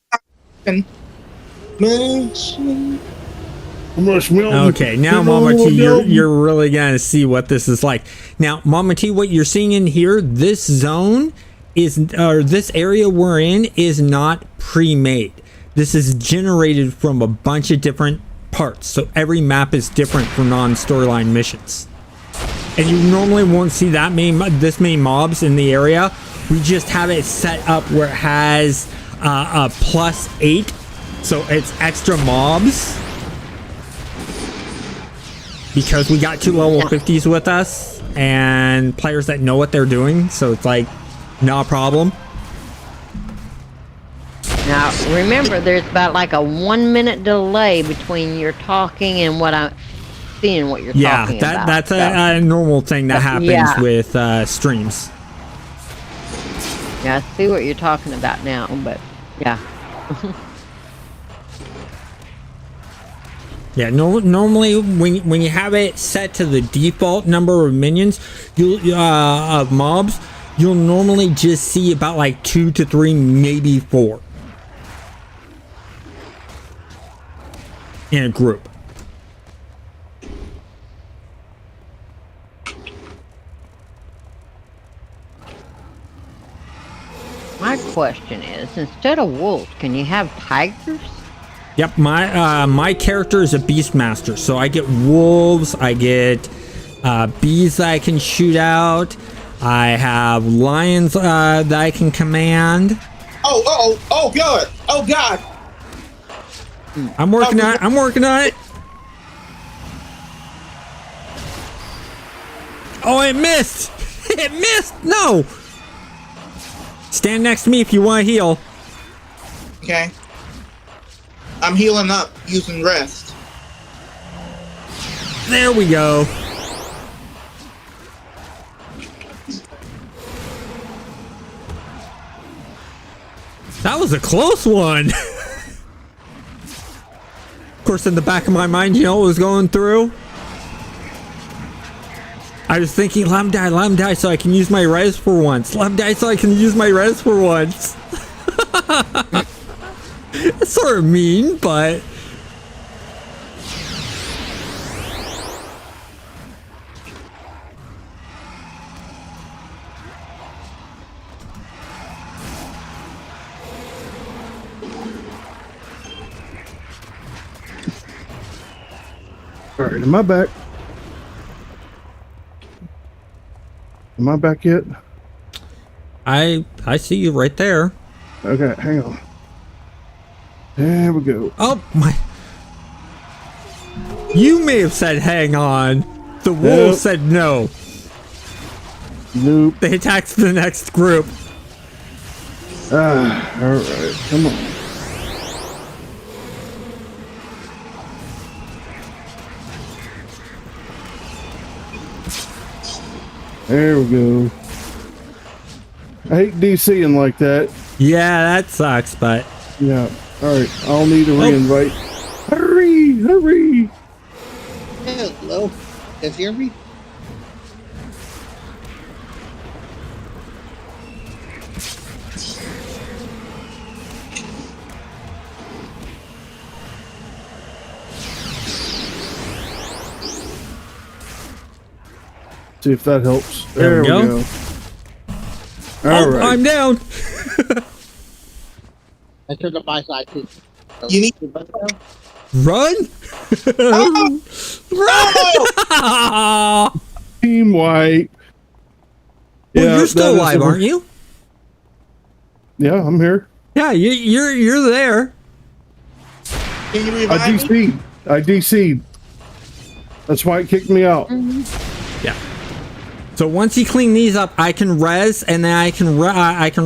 Okay, now Mama T, you're really gonna see what this is like. Now, Mama T, what you're seeing in here, this zone is, or this area we're in is not pre-made. This is generated from a bunch of different parts. So every map is different for non-storyline missions. And you normally won't see this many mobs in the area. We just have it set up where it has a +8, so it's extra mobs. Because we got 2 level 50s with us and players that know what they're doing, so it's like not a problem. Now, remember, there's about like a 1-minute delay between your talking and what I'm seeing what you're talking about. Yeah, that's a normal thing that happens with streams. Yeah, I see what you're talking about now, but yeah. Yeah, normally when you have it set to the default number of minions, of mobs, you'll normally just see about like 2 to 3, maybe 4 in a group. My question is, instead of wolves, can you have tigers? Yep, my character is a beastmaster, so I get wolves, I get bees that I can shoot out, I have lions that I can command. Oh god! Oh god! I'm working on it. I'm working on it. Oh, it missed! It missed! No! Stand next to me if you want to heal. Okay. I'm healing up using rest. There we go. That was a close one. Of course, in the back of my mind, you know what was going through? I was thinking, let him die so I can use my res for once. Let him die so I can use my res for once. It's sort of mean, but... All right, am I back? Am I back yet? I see you right there. Okay, hang on. There we go. Oh my! You may have said hang on. The wolves said no. Nope. They attacked the next group. All right, come on. There we go. I hate DCing like that. Yeah, that sucks, but Yeah. All right, I'll need a reinvite. Hurry, hurry. Hello. Can you hear me? See if that helps. There we go. All right. I'm down. I turned up my side too. So, You need- Run! Run! Team White. Well, you're still that is alive, a- aren't you? Yeah, I'm here. Yeah, you're there. Can you I revive me? DC'd. I DC'd. That's why it kicked me out. Yeah. So once you clean these up, I can res, and then I can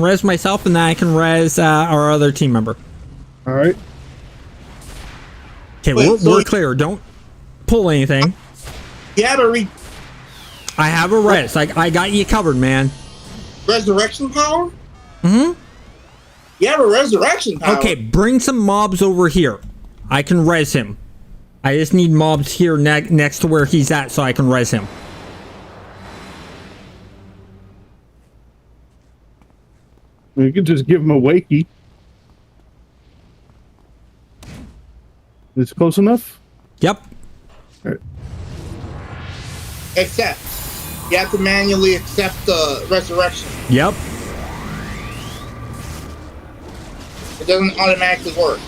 res myself, and then I can res our other team member. All right. Okay, Wait, so we're clear. Don't pull anything. You have a I have a res. I got you covered, man. resurrection power? Mm-hmm. You have a resurrection power. Okay, bring some mobs over here. I can res him. I just need mobs here next to where he's at so I can res him. You can just give him a wakey. It's close enough? Yep. All right. Accept. You have to manually accept the resurrection. Yep. It doesn't automatically work.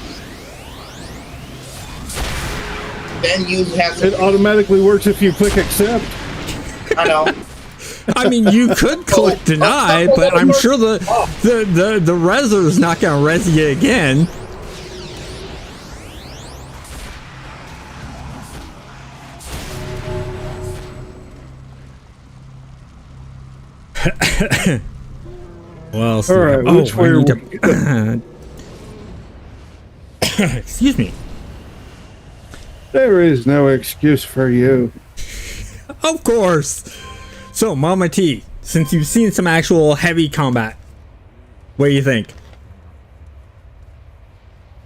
Then you have to. It automatically works if you click accept. I know. I mean, you could click deny, but I'm sure the reser is not going to res you again. Well, All right, which way are we? Excuse me. There is no excuse for you. Of course. So, Mama T, since you've seen some actual heavy combat, what do you think?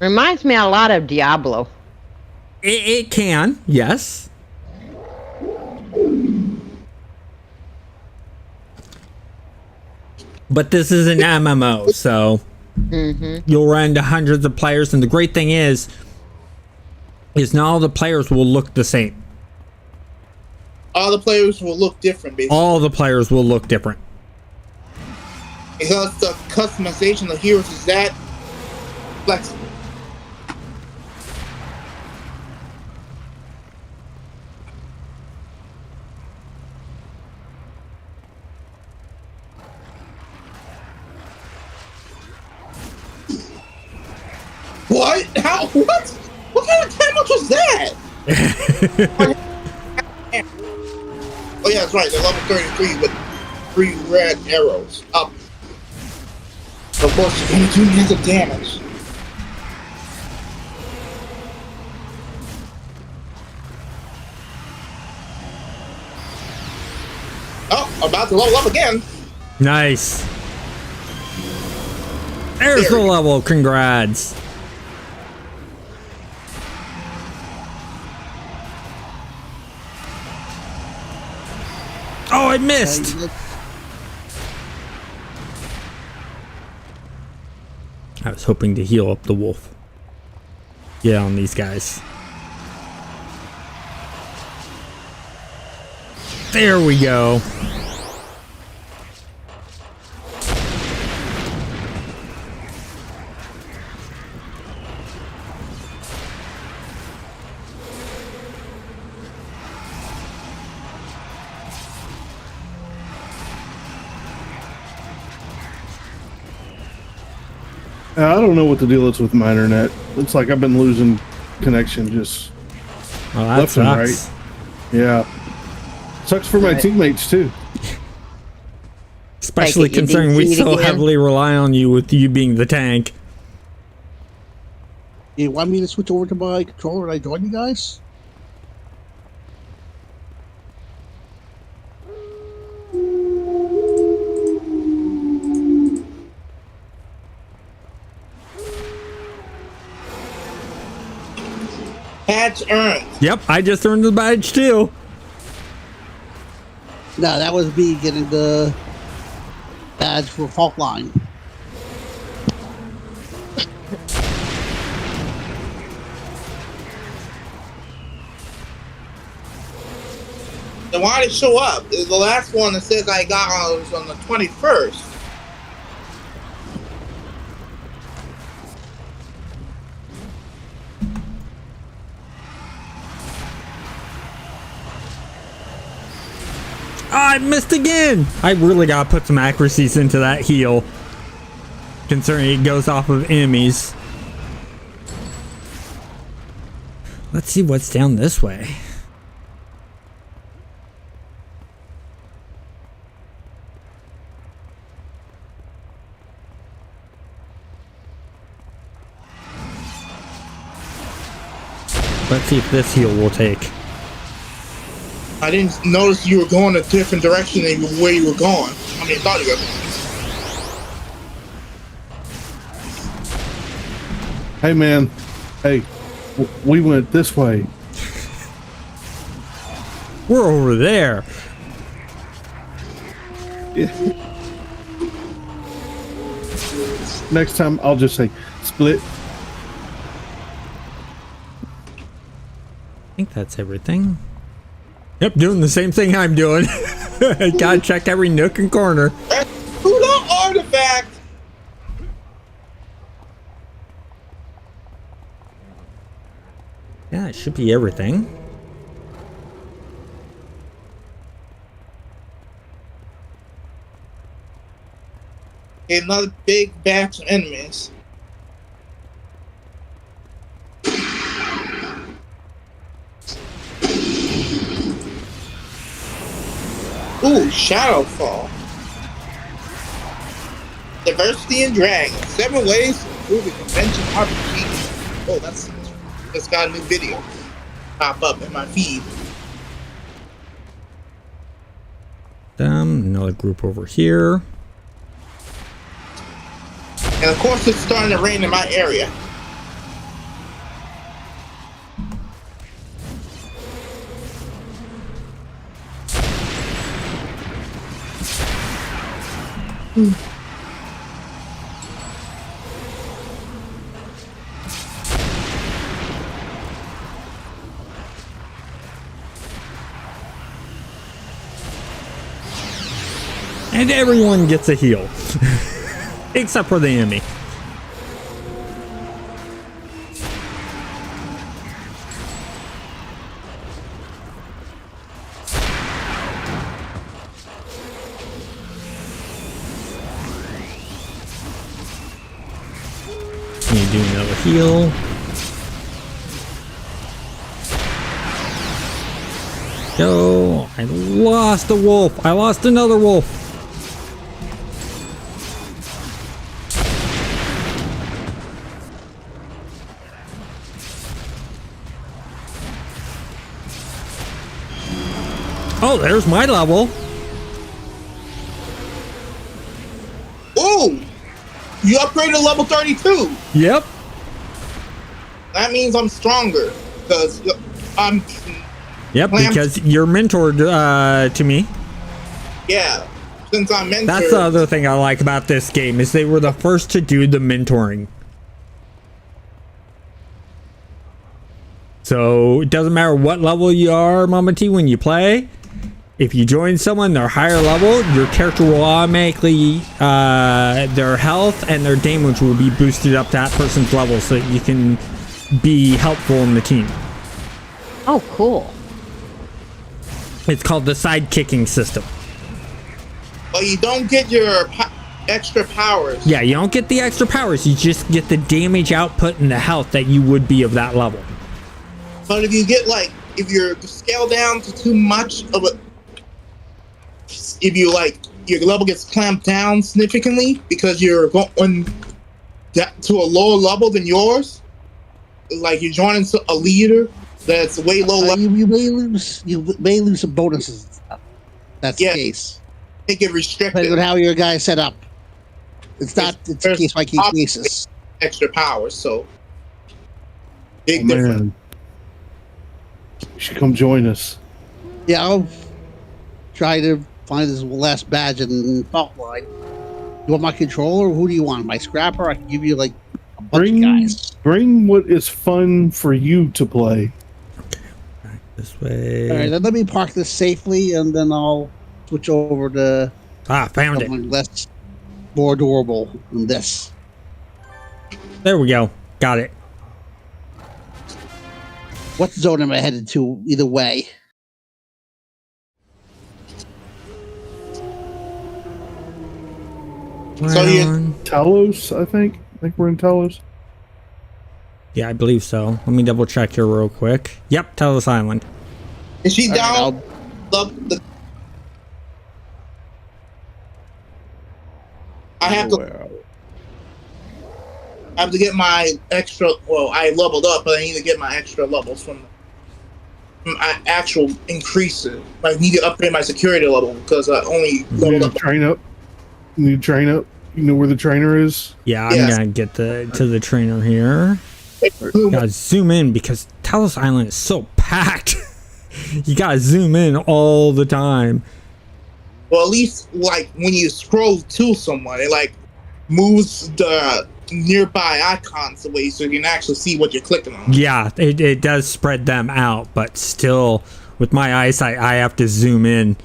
Reminds me a lot of Diablo. It can, yes. But this is an MMO, so you'll run into hundreds of players, and the great thing is not all the players will look the same. All the players will look different, basically. All the players will look different. Because the customization of heroes is that flexible. What? How? What? What kind of damage was that? Oh yeah, that's right. They're level 33 with 3 red arrows up. So of course you're gonna do massive damage. Oh, about to level up again. Nice. There's the level. Congrats. Oh, I missed. I was hoping to heal up the wolf. Get on these guys. There we go. I don't know what the deal is with my internet. It's like I've been losing connection just Oh, that left and right. sucks. Yeah. Sucks for my teammates too. Especially Take it, you considering we DC it so again? heavily rely on you with you being the tank. You want me to switch over to my controller when I join you guys? Patch earned. Yep, I just earned the badge too. No, that was me getting the badge for fault line. Then why did it show up? The last one that says I got was on the 21st. I missed again. I really gotta put some accuracies into that heal, considering it goes off of enemies. Let's see what's down this way. Let's see if this heal will take. I didn't notice you were going a different direction than where you were going. I mean, I thought you were going. Hey, man. Hey, we went this way. We're over there. Next time, I'll just say split. I think that's everything. Yep, doing the same thing I'm doing. Gotta check every nook and corner. Who the artifact? Yeah, it should be everything. Another big batch of enemies. Ooh, Shadowfall. Diversity in Dragon. 7 ways to improve a convention RPG. Oh, that's got a new video pop up in my feed. Another group over here. And of course, it's starting to rain in my area. And everyone gets a heal. Except for the enemy. You do another heal. Go. I lost a wolf. I lost another wolf. Oh, there's my level. Ooh! You upgraded to level 32! Yep. That means I'm stronger. Because I'm... Yep, because you're mentored to me. Yeah. Since I'm mentored... That's the other thing I like about this game, is they were the first to do the mentoring. So, it doesn't matter what level you are, Mama T, when you play. If you join someone, they're higher level, your character will automatically, their health and their damage will be boosted up to that person's level so that you can be helpful in the team. Oh, cool. It's called the sidekicking system. But you don't get your extra powers. Yeah, you don't get the extra powers, you just get the damage output and the health that you would be of that level. But if you get, like, if you're scaled down to too much of a... If you, like, your level gets clamped down significantly because you're going to a lower level than yours. Like you're joining a leader that's way low level. You may lose some bonuses and stuff. That's the case. They get restricted. Depending on how your guy set up. It's case by case basis. Extra powers, so big man. difference. You should come join us. Yeah, I'll try to find this last badge in fault line. You want my controller? Who do you want? My scrapper? I can give you like a bunch of guys. Bring what is fun for you to play. Okay, back this way. All right, then let me park this safely, and then I'll switch over to found it. something more adorable than this. There we go. Got it. What zone am I headed to? Either way. So you Talos, I think. I think we're in Talos. Yeah, I believe so. Let me double check here real quick. Yep, Talos Island. is she All down? right, I have to get my extra. Well, I leveled up, but I need to get my extra levels from my actual increases. I need to upgrade my security level because I only You leveled need up. to train up. You need to train up. You know where the trainer is? Yeah, I'm Yes. gonna get to the trainer here. Gotta zoom in because Talos Island is so packed. You gotta zoom in all the time. Well, at least like when you scroll to someone, it like moves the nearby icons away so you can actually see what you're clicking on. Yeah, it does spread them out, but still, with my eyesight, I have to zoom in.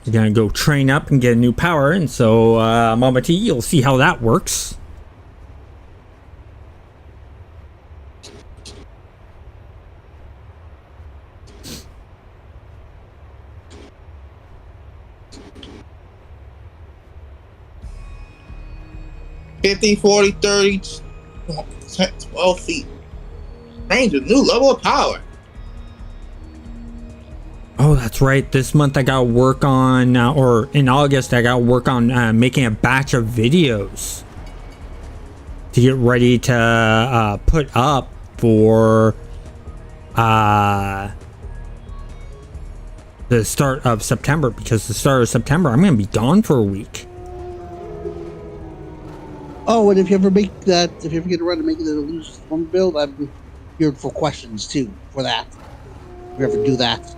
You're gonna go train up and get a new power, and so Mama T, you'll see how that works. $50, $40, $30, 12 feet. Range a new level of power. Oh, that's right. This month I got to work on, or in August, I got to work on making a batch of videos to get ready to put up for the start of September. Because the start of September, I'm going to be gone for a week. Oh, and if you ever get around to making the Illusions one build, I'm here for questions too for that. If you ever do that.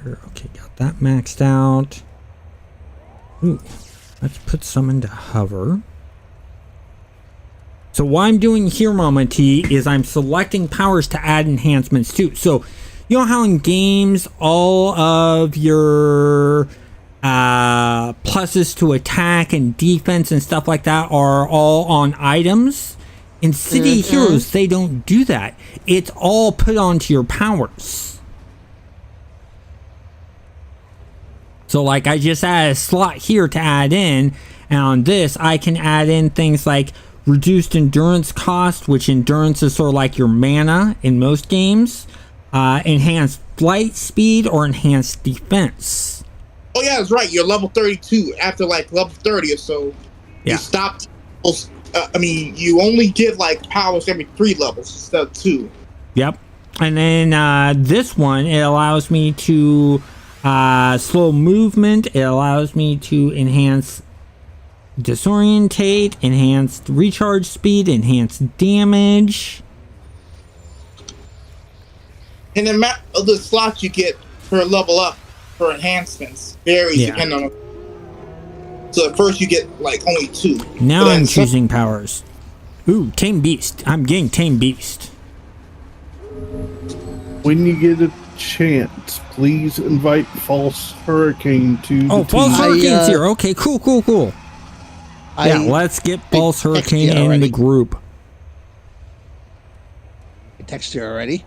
Okay, got that maxed out. Ooh, let's put some into hover. So what I'm doing here, Mama T, is I'm selecting powers to add enhancements to. So, you know how in games, all of your pluses to attack and defense and stuff like that are all on items? In City Heroes, they don't do that. It's all put onto your powers. So like I just added a slot here to add in, and on this I can add in things like reduced endurance cost, which endurance is sort of like your mana in most games, enhanced flight speed, or enhanced defense. Oh yeah, that's right. You're level 32. After like level 30 or so, Yeah. you stopped. You only get like powers every 3 levels instead of 2. Yep. And then this one, it allows me to slow movement. It allows me to enhance disorientate, enhanced recharge speed, enhanced damage. And the amount of the slots you get per level up for enhancements varies depending on. So at first you get like only 2. Now I'm choosing powers. Ooh, Tame Beast. I'm getting Tame Beast. When you get a chance, please invite False Hurricane to the False team. Hurricane's here. Okay, cool. Yeah, let's get False Hurricane in the group. I texted you already.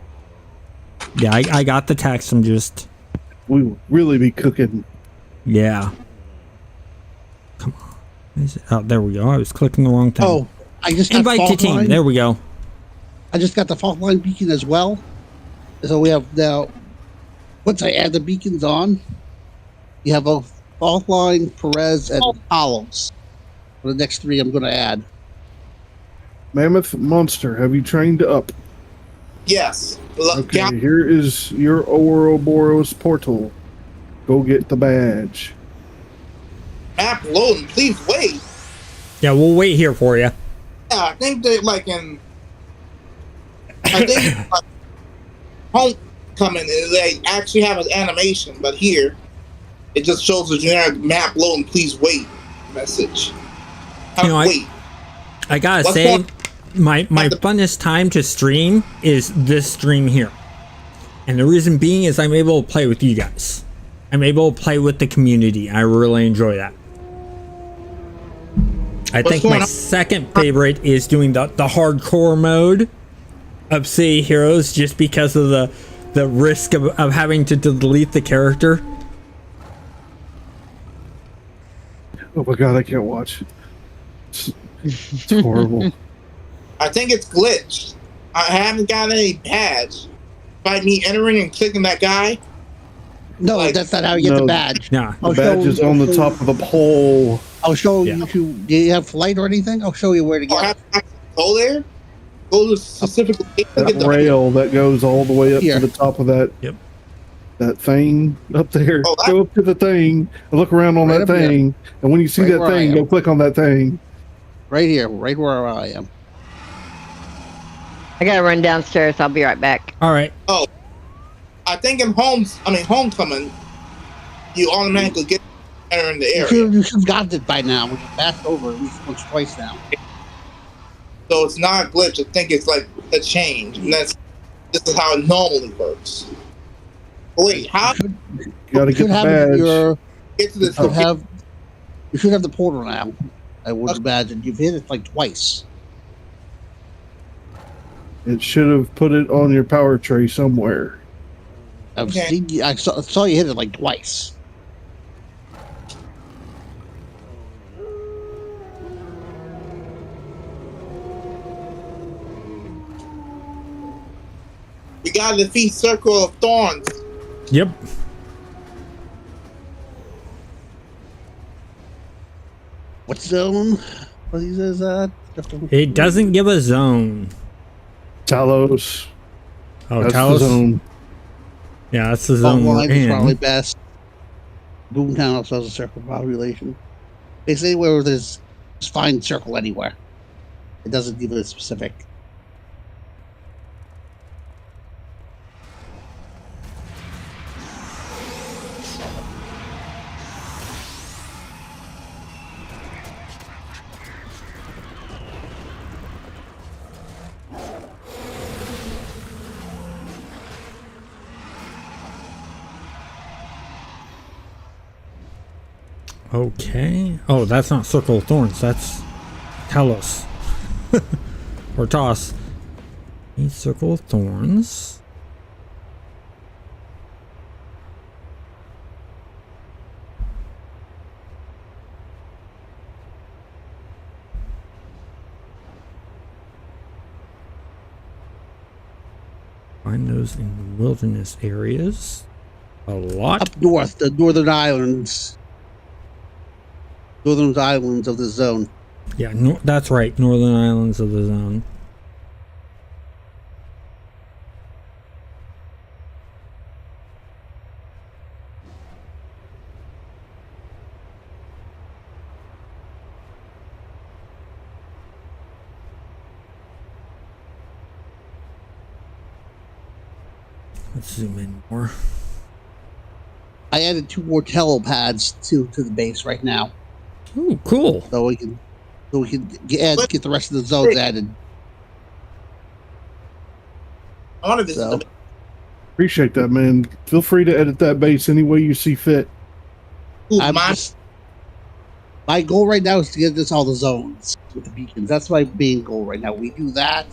Yeah, I got the text. I'm just... We will really be cooking. Yeah. Come on. Is it? Oh, there we go. I was clicking the wrong thing. Oh, I just got invite to fault team. line. There we go. I just got the fault line beacon as well. So we have now. Once I add the beacons on, you have a fault line, Perez, and Hollows. For the next 3, I'm going to add. Mammoth Monster, have you trained up? Yes. Look, Okay, here is your Ouroboros portal. Go get the badge. map loading. Please wait. Yeah, we'll wait here for you. Yeah, I think they like in. I think like, Homecoming, they actually have an animation, but here it just shows the generic map loading. Please wait message. Wait. I gotta What's say, going- my funnest time to stream is this stream here. And the reason being is I'm able to play with you guys. I'm able to play with the community. I really enjoy that. I think my second favorite is doing the hardcore mode of City Heroes, just because of the risk of having to delete the character. Oh my god, I can't watch. It's horrible. I think it's glitched. I haven't got any badge. By me entering and clicking that guy. No, Like- that's not how you get the badge. Nah. The badge is on the top of the pole. I'll show Yeah. you. Do you have flight or anything? I'll show you where to Or get have it. to go there. Go to specific That rail that goes all the way up Here. to the top of that. Yep. That thing up there. Oh, that- Go up to the thing and look around on Right that up here. thing. And when you see Right that where I thing, am. go click on that thing. Right here, right where I am. I gotta run downstairs. I'll be right back. All right. I think in Homecoming, you automatically get enter in the area. You should have gotten it by now. We passed over at least once, twice now. So it's not a glitch. I think it's like a change, and this is how it normally works. Wait, how You You gotta should get the have it in badge. your. get to this? You should have the portal now. I would imagine you've hit it like twice. It should have put it on your power tray somewhere. I've Okay. seen you, I saw you hit it like twice. We gotta defeat Circle of Thorns. Yep. What zone? What is that? It doesn't give a zone. Talos. Oh, That's Talos. the zone. Yeah, that's the zone we're Line is probably in. best. Boomtown also has a circle population. They say where there's just find circle anywhere. It doesn't give it a specific. Okay. Oh, that's not Circle of Thorns. That's Talos. Or Toss. Need Circle of Thorns. Find those in the wilderness areas. A lot. Up north, the northern islands. Northern islands of the zone. Yeah, that's right. Northern Islands of the Zone. Let's zoom in more. I added 2 more telepads to the base right now, Ooh, cool. so we can get the rest of the zones added. I want to visit So. the Appreciate that, man. Feel free to edit that base any way you see fit. I'm just- my goal right now is to get this all the zones with the beacons. That's my main goal right now. We do that,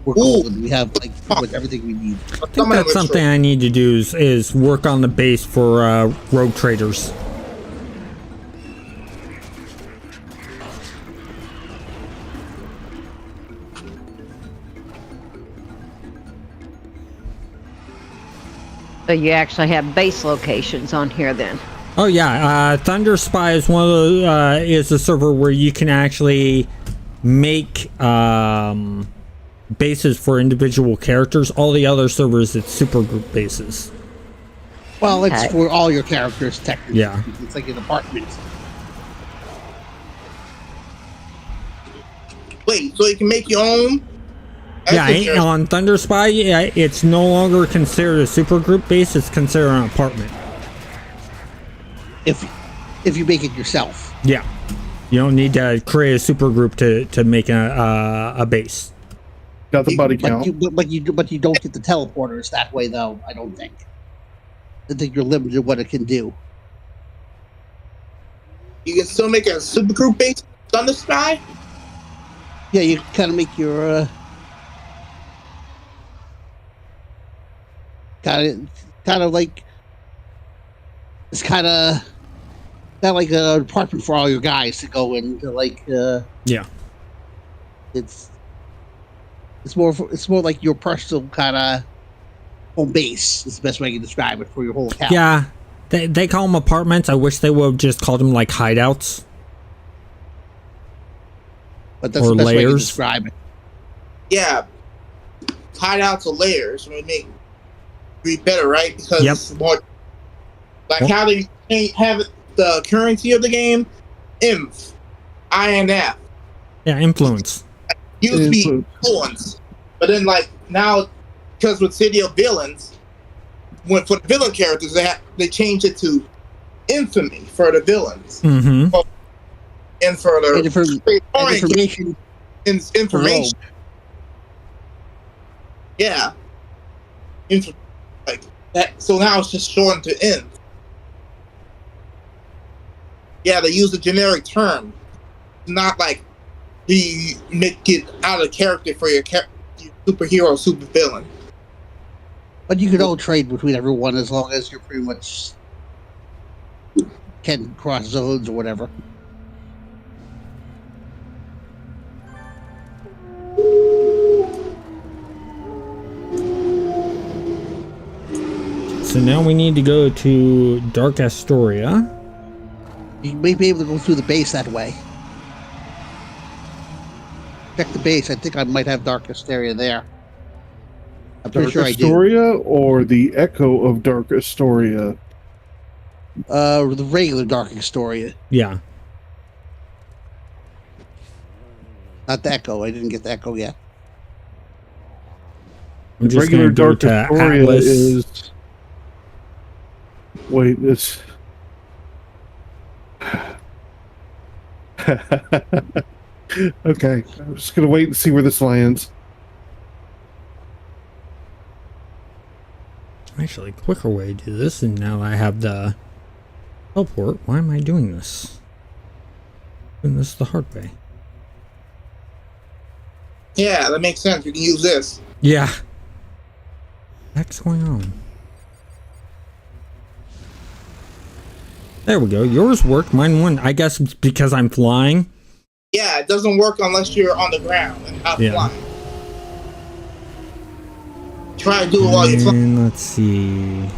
we're golden. We have like pretty much everything we need. I think that's something I need to do is work on the base for rogue traders. So you actually have base locations on here then. Oh yeah, Thunderspy is one of the is a server where you can actually make bases for individual characters. All the other servers, it's supergroup bases. Well, it's Okay. for all your characters, technically. Yeah. It's like an apartment. Wait, so you can make your own? That's Yeah, interesting. on Thunderspy, yeah, it's no longer considered a supergroup base. It's considered an apartment. If you make it yourself. Yeah, you don't need to create a supergroup to make a base. Got the body count. But you don't get the teleporters that way, though. I don't think. I think you're limited to what it can do. You can still make a supergroup based on the sky? Yeah, you kind of make your kind of like it's kind of like an apartment for all your guys to go into. Like Yeah. it's more like your personal kind of home base. Is the best way I can describe it for your whole account. Yeah, they call them apartments. I wish they would have just called them like hideouts. But that's Or the best way to layers. describe it. Yeah. Hideouts or layers would make be better, right? Because Yep. it's more like Yep. how they have the currency of the game, INF, INF. Yeah, influence. Used to be Influence. influence. But then like now because with City of Villains, when for the villain characters they changed it to infamy for the villains. Mm-hmm. And for the And information. information. Yeah. Like that. So now it's just shortened to inf. Yeah, they use a generic term, not like make it out of character for your superhero, super villain. But you could all trade between everyone as long as you're pretty much can cross zones or whatever. So now we need to go to Dark Astoria. You may be able to go through the base that way. Check the base. I think I might have Darkest Area there. I'm pretty Dark sure I do. Astoria or the echo of Dark Astoria? The regular Darkest Area, Yeah. not the Echo. I didn't get the Echo yet. I'm The just regular going to go Dark to Astoria Atlas. is. Wait, it's. Okay, I'm just gonna wait and see where this lands. Actually, quicker way to do this, and now I have the teleport. Why am I doing this? Doing this the hard way. Yeah, that makes sense. You can use this. Yeah. What's going on? There we go. Yours worked. Mine wouldn't. I guess it's because I'm flying. Yeah, it doesn't work unless you're on the ground and not Yeah. flying. Try to do it while you're flying. And let's see.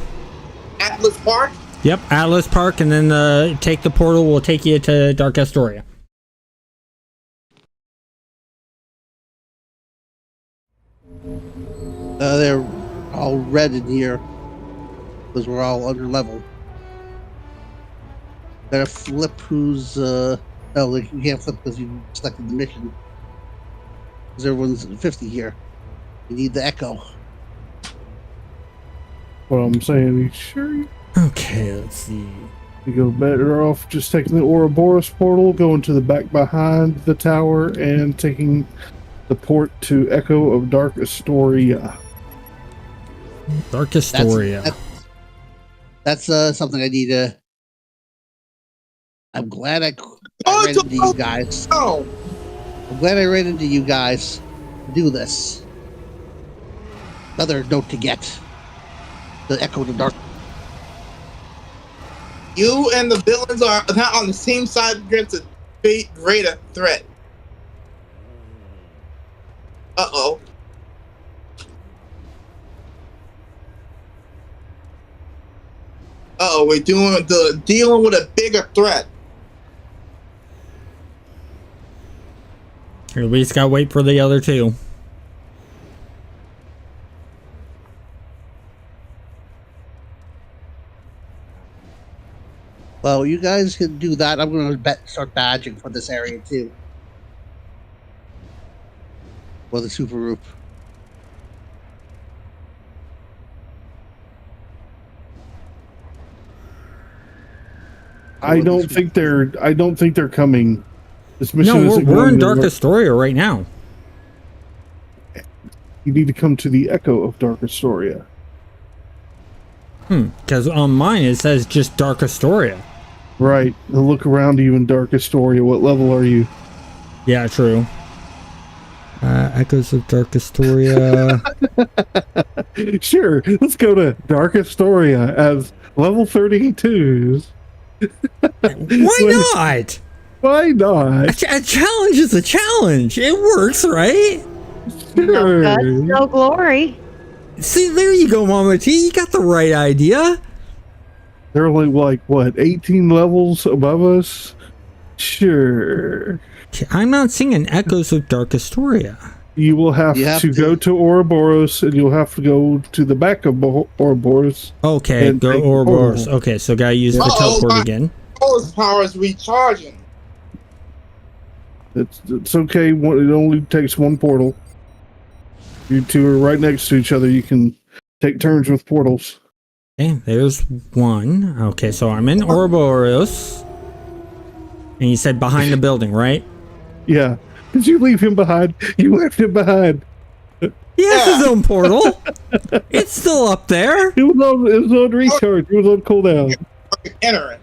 Atlas Park? Yep, Atlas Park, and then take the portal will take you to Dark Astoria. They're all red in here because we're all under level. Gotta flip who's like you can't flip because you selected the mission. Because everyone's at 50 here. You need the Echo. What I'm saying, you sure Okay, let's see. you go better off just taking the Ouroboros portal, going to the back behind the tower, and taking the port to Echo of Dark Astoria. Dark Astoria. That's something I need to. I'm glad I Oh, ran it's into you guys. Oh, I'm glad I ran into you guys to do this. Another note to get. The Echo of the Dark. you and the villains are not on the same side against a big greater threat. Uh-oh. Uh-oh, we're dealing with a bigger threat. We just gotta wait for the other two. Well, you guys can do that. I'm going to start badging for this area too. For the super group. I don't think they're coming. This mission No, isn't we're going in to Dark work. Astoria right now. You need to come to the Echo of Dark Astoria. Because on mine it says just Dark Astoria. Right. And look around you in Dark Astoria. What level are you? Yeah, true. Echoes of Dark Astoria. Sure. Let's go to Dark Astoria as level 32s. Why not? Why not? A challenge is a challenge. It works, right? Sure. No guts, no glory. See, there you go, Mama T. You got the right idea. They're only like, what, 18 levels above us? Sure. I'm not singing Echoes of Dark Astoria. You will have, to go to Ouroboros, and you'll have to go to the back of Ouroboros. Okay, and go take Ouroboros. portal. Okay, so gotta use the Uh-oh, teleport my- again. His power is recharging. It's okay. It only takes one portal. You two are right next to each other. You can take turns with portals. Okay, there's one. Okay, so I'm in Ouroboros. And you said behind the building, right? Yeah. Did you leave him behind? You left him behind. He has his own portal. It's still up there. It was on recharge. It was on cooldown. Enter it.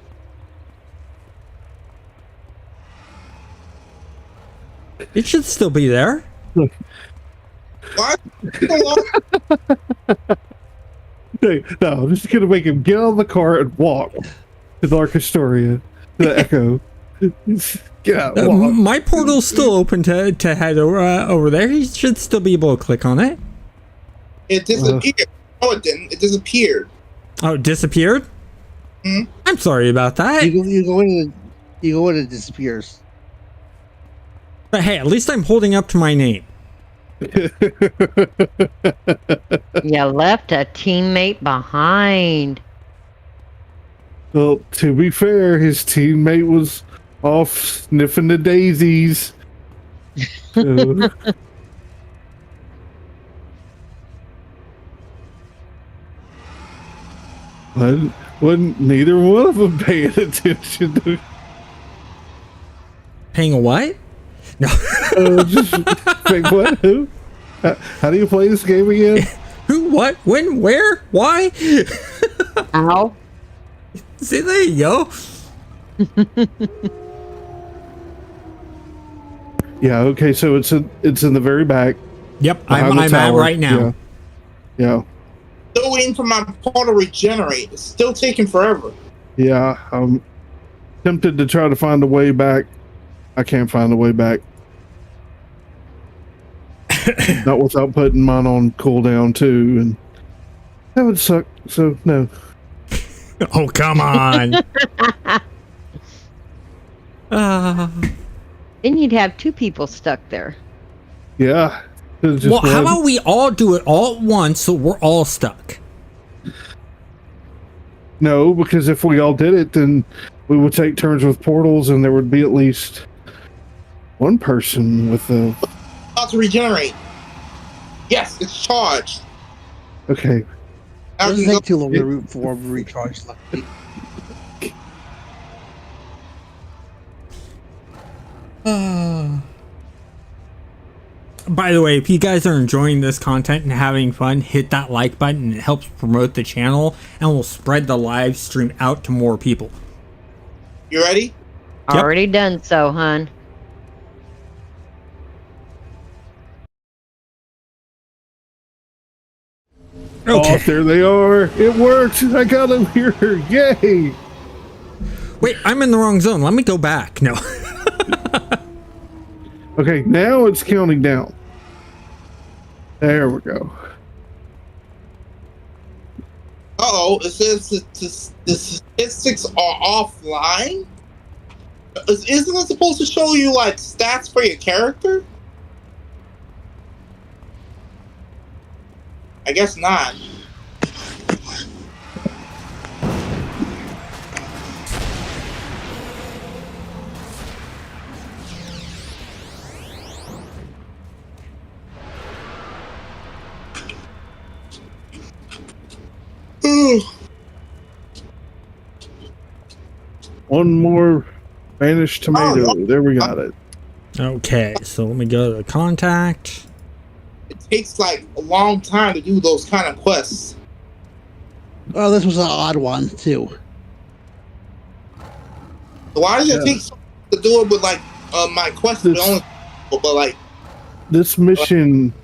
It should still be there. What? Hey, no, I'm just gonna make him get on the car and walk to Dark Astoria, to the Echo. Get out, walk. My portal's still open to head over there. He should still be able to click on it. It disappeared. No, it didn't. It disappeared. Oh, it disappeared? Hmm? I'm sorry about that. You go in and it disappears. But hey, at least I'm holding up to my name. You left a teammate behind. Well, to be fair, his teammate was off sniffing the daisies. So- wasn't neither one of them paying attention to Paying a what? No. just like, what? Who? How do you play this game again? Who? What? When? Where? Why? Ow. See, there you go. Yeah. Okay. So it's in the very back. Yep, behind I'm the at tower. right now. Yeah. Still waiting for my portal to regenerate. It's still taking forever. Yeah. I'm tempted to try to find a way back. I can't find a way back. Not without putting mine on cooldown too, and that would suck. So no. Oh, come on. Then you'd have two people stuck there. Yeah. It's just Well, how one. about we all do it all at once so we're all stuck? No, because if we all did it, then we would take turns with portals, and there would be at least one person with a. About to regenerate. Yes, it's charged. Okay. It Now doesn't you can take go- too long to root for him to recharge. Luckily. By the way, if you guys are enjoying this content and having fun, hit that like button. It helps promote the channel and will spread the live stream out to more people. You ready? Yep. Already done so, hun. Oh, there they are. It worked. I got them here. Yay. Wait, I'm in the wrong zone. Let me go back. No. Okay, now it's counting down. There we go. Uh It says that the statistics are offline. Isn't it supposed to show you like stats for your character? I guess not. One more vanished tomato. There we got it. Okay, so let me go to the contact. It takes like a long time to do those kind of quests. Well, this was an odd one too. Why does it take so long to do it with like my quest? But like this mission,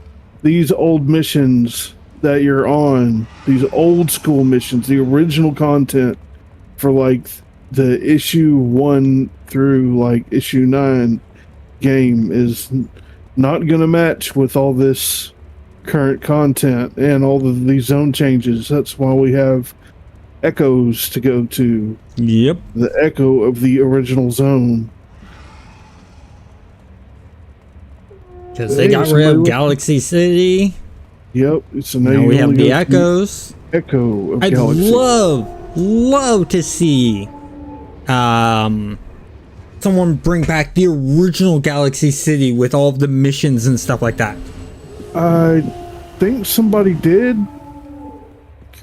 these old missions that you're on, these old school missions, the original content for like the issue 1 through like issue 9 game is not gonna match with all this current content and all of these zone changes. That's why we have echoes to go to. Yep. The echo of the original zone. Because they got rid of Galaxy City. Yep. So now we have the echoes. Echo of I'd Galaxy. love to see someone bring back the original Galaxy City with all of the missions and stuff like that. I think somebody did.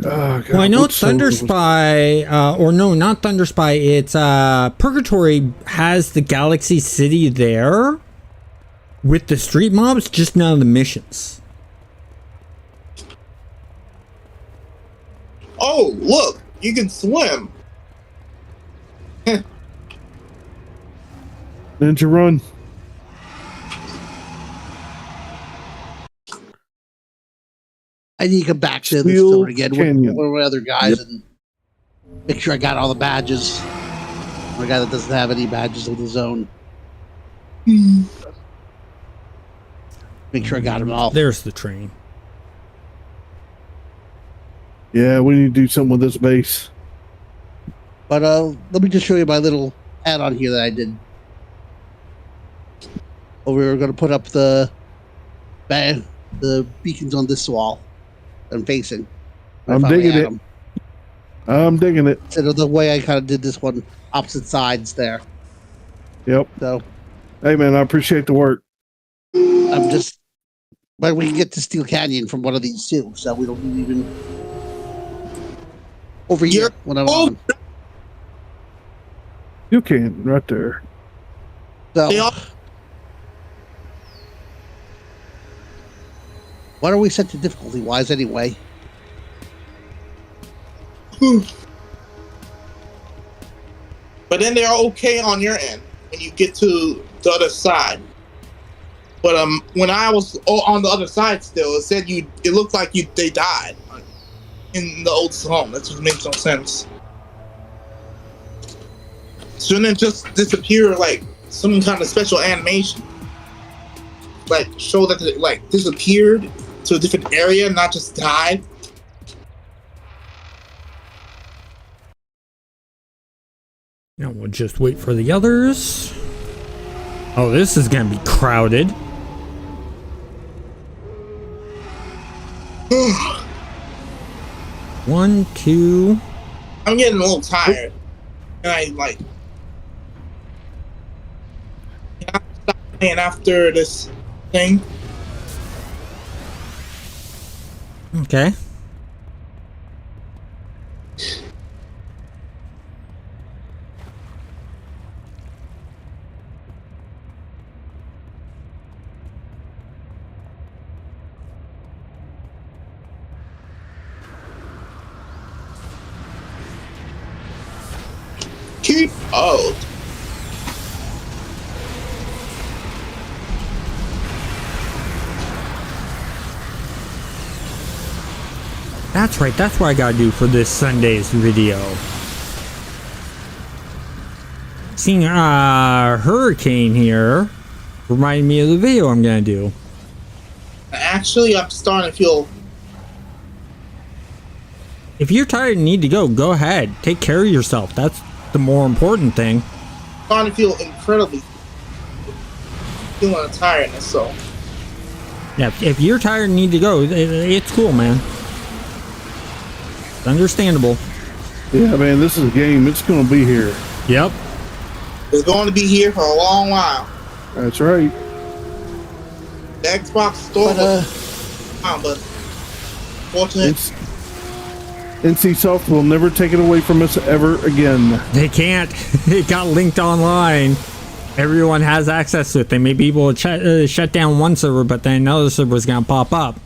God, Well, I know Thunderspy, or no, not Thunderspy. It's Purgatory has the Galaxy City there with the street mobs, just none of the missions. oh, look, you can swim. Ninja Run. I need to come back to the Steel store again with Canyon. one of my other guys and make sure I got all the badges. My guy that doesn't have any badges of the zone. Make sure I got them all. There's the train. Yeah, we need to do something with this base. But let me just show you my little add-on here that I did. Oh, we were going to put up the beacons on this wall I'm facing. I'm digging it. I'm digging it. So the way I kind of did this one, opposite sides there. Yep. So, hey man, I appreciate the work. I'm just, but we can get to Steel Canyon from one of these two, so we don't even over here when I'm on. You can right there. So, what are we set to difficulty wise anyway? But then they're okay on your end when you get to the other side. But when I was on the other side still, it said it looked like they died in the old zone. That just makes no sense. Shouldn't it just disappear like some kind of special animation? Like show that it like disappeared to a different area, not just died. Now we'll just wait for the others. Oh, this is gonna be crowded. One, two. I'm getting a little tired. And I like. Can I stop playing after this thing? Okay. Keep out. That's right, that's what I gotta do for this Sunday's video. Seeing Hurricane here reminded me of the video I'm gonna do. Actually, I'm starting to feel If you're tired and need to go, go ahead. Take care of yourself. That's the more important thing. I'm starting to feel incredibly feeling a tiredness, so. Yeah, if you're tired and need to go, it's cool, man. It's understandable. Yeah, man, this is a game. It's going to be here. Yep. It's going to be here for a long while. That's right. The Xbox store but fortunately, NCSoft will never take it away from us ever again. They can't. It got linked online. Everyone has access to it. They may be able to shut down one server, but then another server is going to pop up.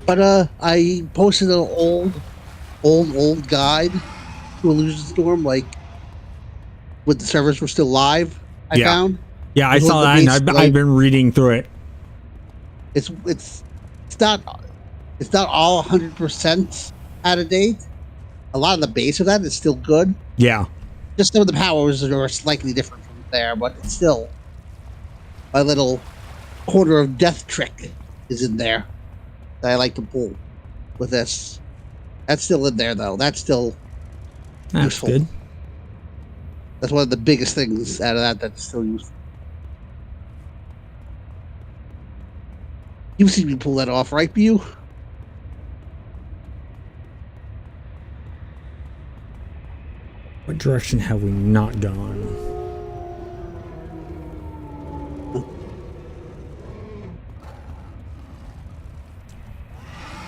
But I posted an old guide to Illusion Storm, like when the servers were still live. I found. Yeah, I saw that, and I've been reading through it. It's not all 100% out of date. A lot of the base of that is still good. Yeah. Just some of the powers are slightly different from there, but it's still my little corner of death trick is in there that I like to pull with this. That's still in there, though. That's still useful. Good. That's one of the biggest things out of that that's still useful. You've seen me pull that off, right, Bew? What direction have we not gone?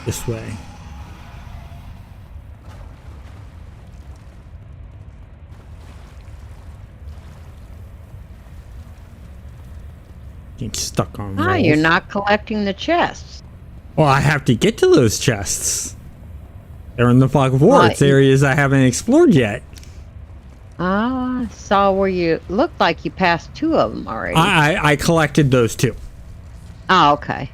This way. Getting stuck on walls. You're not collecting the chests. Well, I have to get to those chests. They're in the fog of war. Right. It's areas I haven't explored yet. I saw where you looked like you passed 2 of them already. I collected those 2. Oh, okay.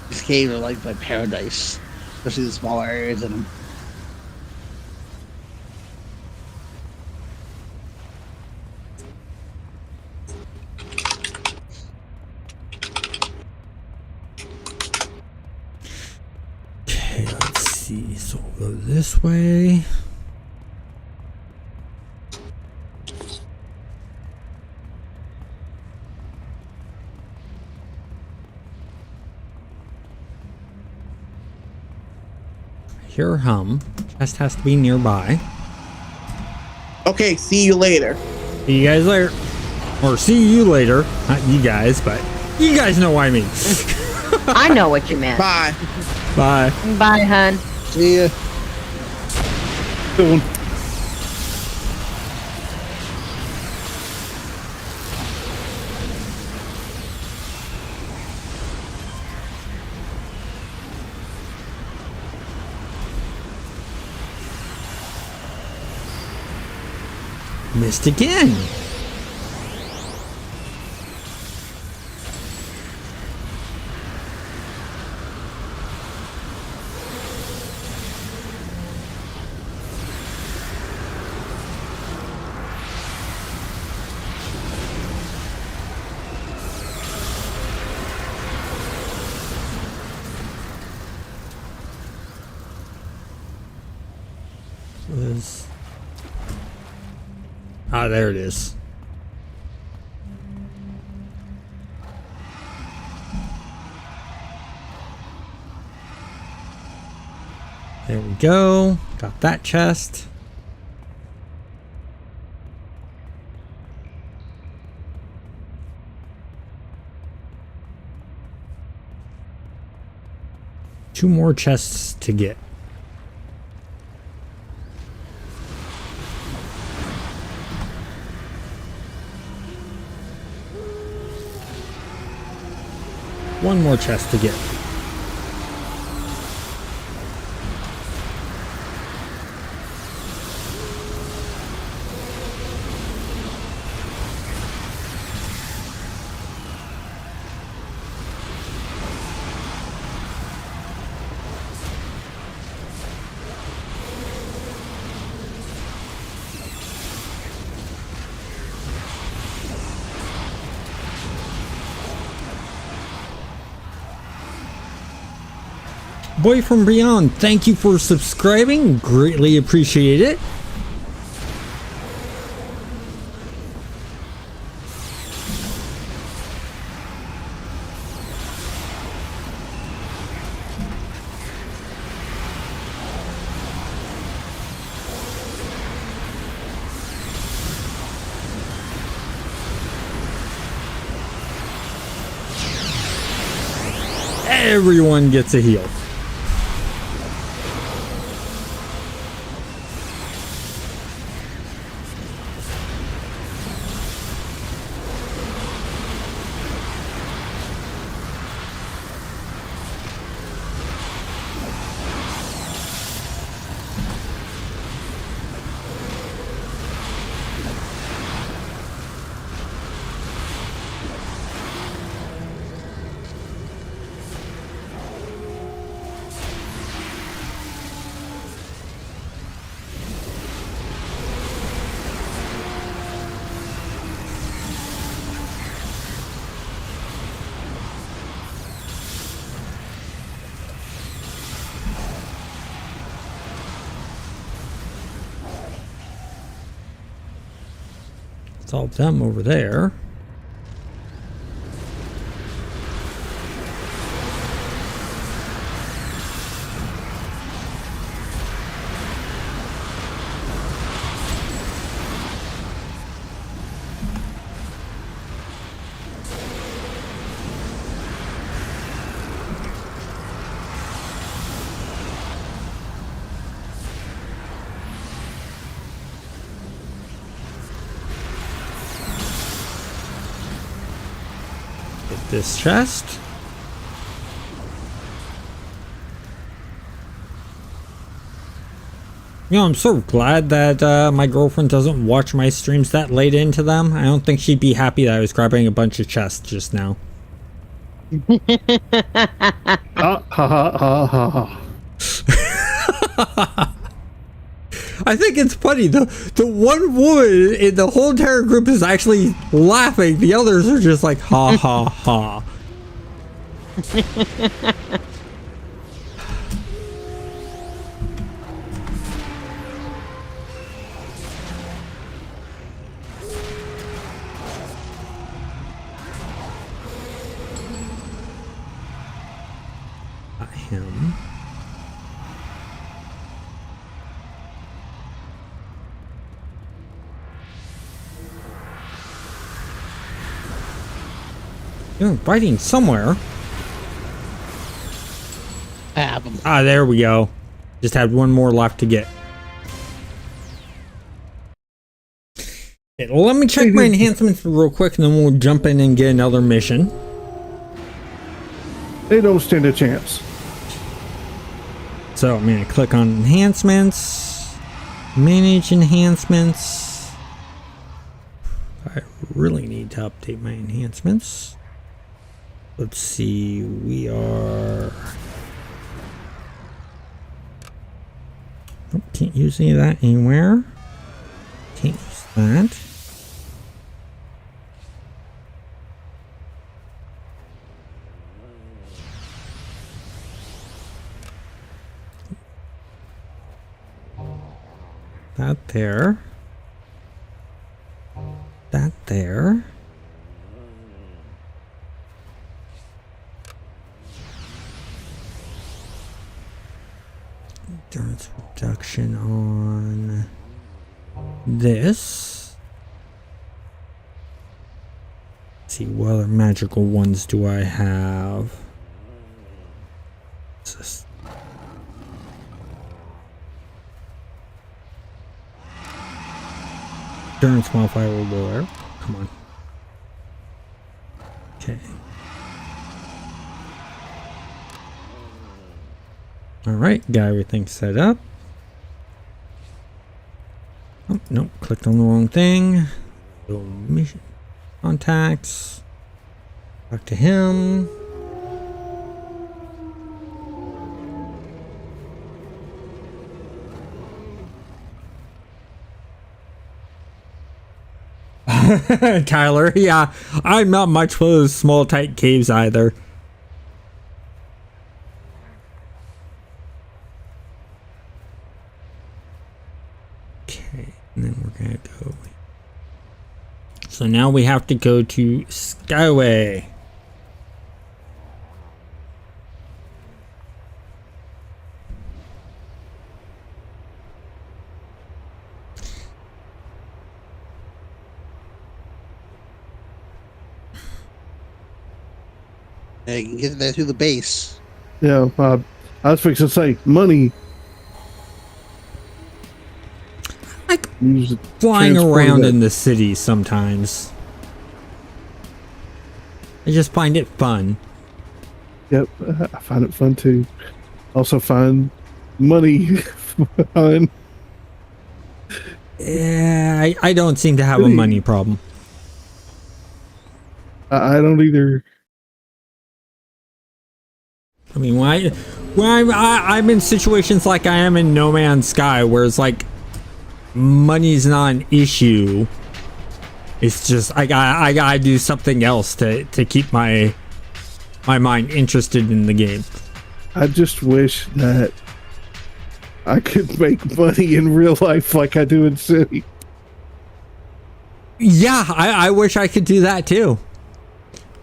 These caves are like my paradise, especially the smaller areas in them. Okay, let's see. So we'll go this way. Hear hum. Chest has to be nearby. okay, see you later. See you guys later. Or see you later. Not you guys, but you guys know what I mean. I know what you meant. Bye. Bye. Bye, hun. See ya. Good one. Missed again. Was there it is. There we go. Got that chest. 2 more chests to get. One more chest to get. Boy from Beyond, thank you for subscribing. Greatly appreciate it. Everyone gets a heal. Solve them over there. This chest. You know, I'm so glad that my girlfriend doesn't watch my streams that late into them. I don't think she'd be happy that I was grabbing a bunch of chests just now. Ha ha ha ha ha. I think it's funny. The one woman in the whole entire group is actually laughing. The others are just like, ha ha ha. Not him. You're biting somewhere. I have them. Ah, there we go. Just had one more left to get. Okay, let me check my enhancements real quick and then we'll jump in and get another mission. They don't stand a chance. So I'm going to click on enhancements, manage enhancements. I really need to update my enhancements. Let's see, we are... Oh, can't use any of that anywhere. Can't use that. That there. That there. Endurance reduction on this. Let's see, what other magical ones do I have? What's this? Turn small fire there. Come on. Okay. Alright, got everything set up. Oh, nope, clicked on the wrong thing. So, mission contacts. Talk to him. Tyler, yeah, I'm not much for those small tight caves either. Okay, and then we're gonna go. So now we have to go to Skyway. Yeah, you can get there through the base. Yeah, I was fixing to say money. Like Use it flying transport around that. in the city sometimes. I just find it fun. Yep, I find it fun too. Also find money fun. Yeah, I don't seem to have a money problem. I don't either. I mean, when I'm in situations like I am in No Man's Sky, where it's like money's not an issue. It's just I gotta do something else to keep my mind interested in the game. I just wish that I could make money in real life like I do in city. Yeah, I wish I could do that too.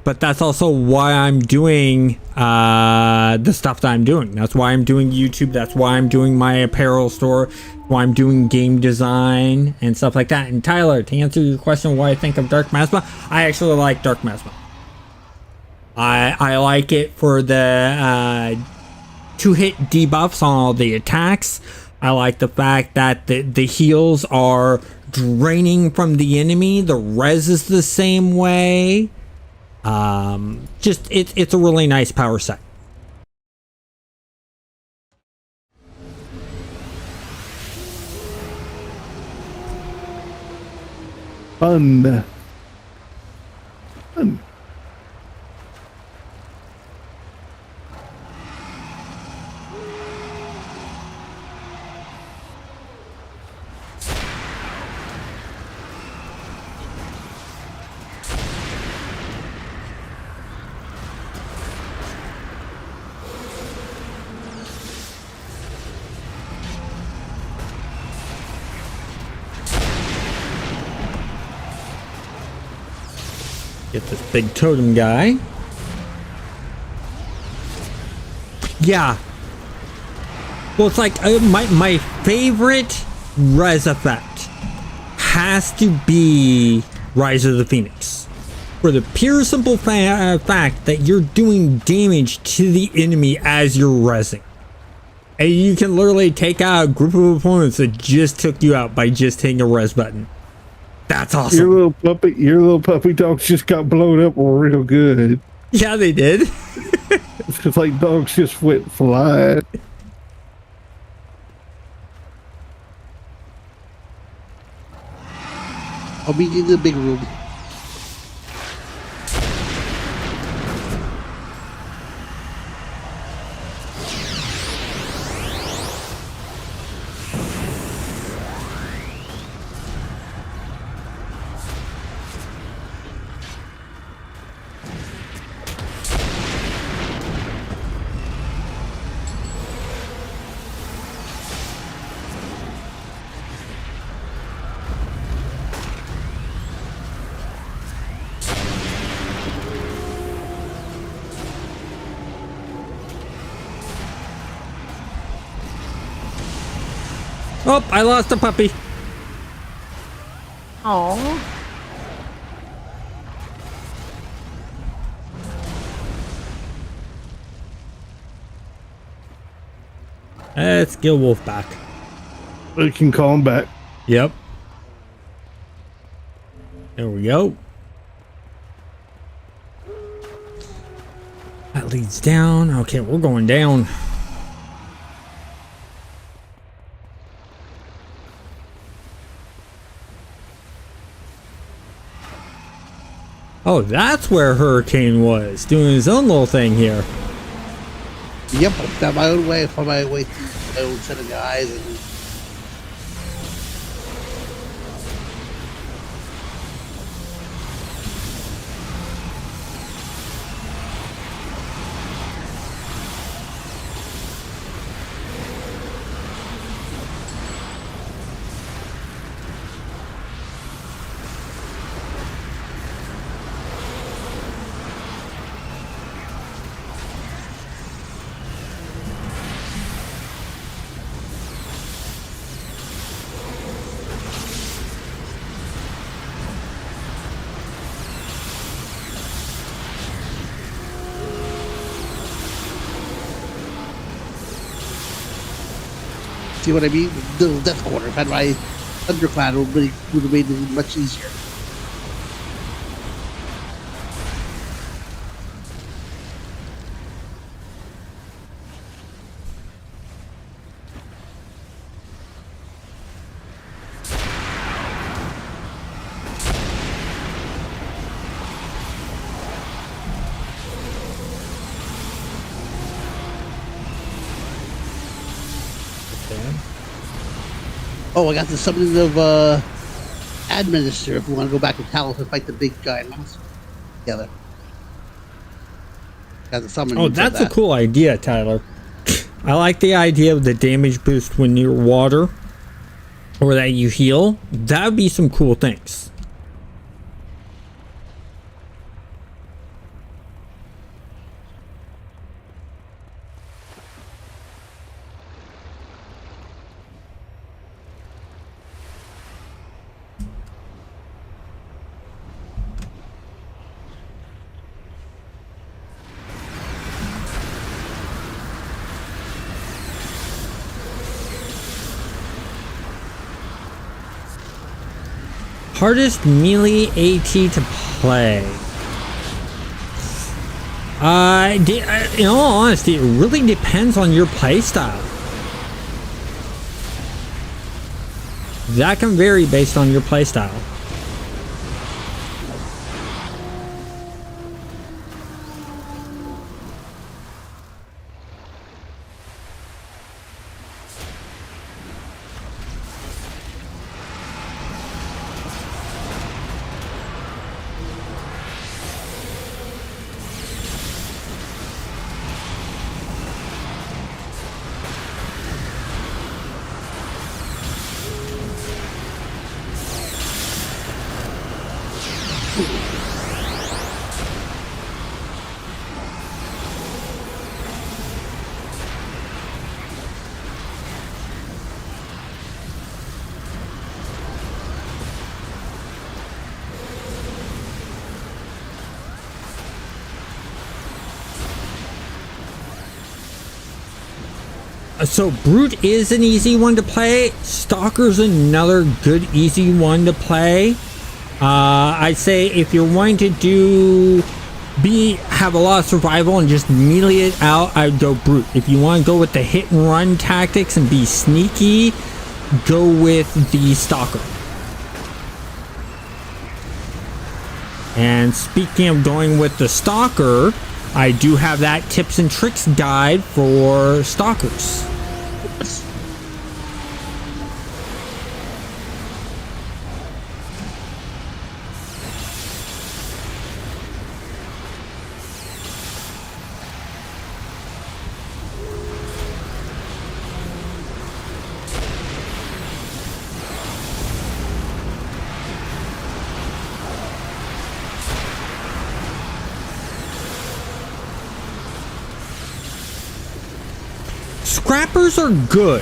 But that's also why I'm doing the stuff that I'm doing. That's why I'm doing YouTube. That's why I'm doing my apparel store. Why I'm doing game design and stuff like that. And Tyler, to answer your question, why I think of Dark Masma, I actually like Dark Masma. I like it for the 2-hit debuffs on all the attacks. I like the fact that the heals are draining from the enemy. The res is the same way. Just it's a really nice power set. Fun. Fun. Get this big totem guy. Yeah. Well, it's like my favorite res effect has to be Rise of the Phoenix. For the pure simple fact that you're doing damage to the enemy as you're resing. And you can literally take out a group of opponents that just took you out by just hitting a res button. That's awesome. Your little puppy dogs just got blown up real good. Yeah, they did. It's like dogs just went flying. I'll meet you in the big room. Oh, I lost a puppy. Oh, Let's get Wolf back. We can call him back. Yep. There we go. That leads down. Okay, we're going down. Oh, that's where Hurricane was, doing his own little thing here. Yep, I've got my own way, for my way through my own set of guys. And see what I mean? Little death corner. If I had my thundercloud, it would have made it much easier. Oh, I got the summoning of Administrator if we want to go back to Talos and fight the big giant monster together. Got the summoning. Oh, that's a cool idea, Tyler. I like the idea of the damage boost when you're water or that you heal. That would be some cool things. Hardest melee AT to play. In all honesty, it really depends on your playstyle. That can vary based on your playstyle. So Brute is an easy one to play. Stalker's another good easy one to play. I'd say if you're wanting to have a lot of survival and just melee it out, I'd go Brute. If you want to go with the hit and run tactics and be sneaky, go with the Stalker. And speaking of going with the Stalker, I do have that tips and tricks guide for Stalkers. Scrappers are good.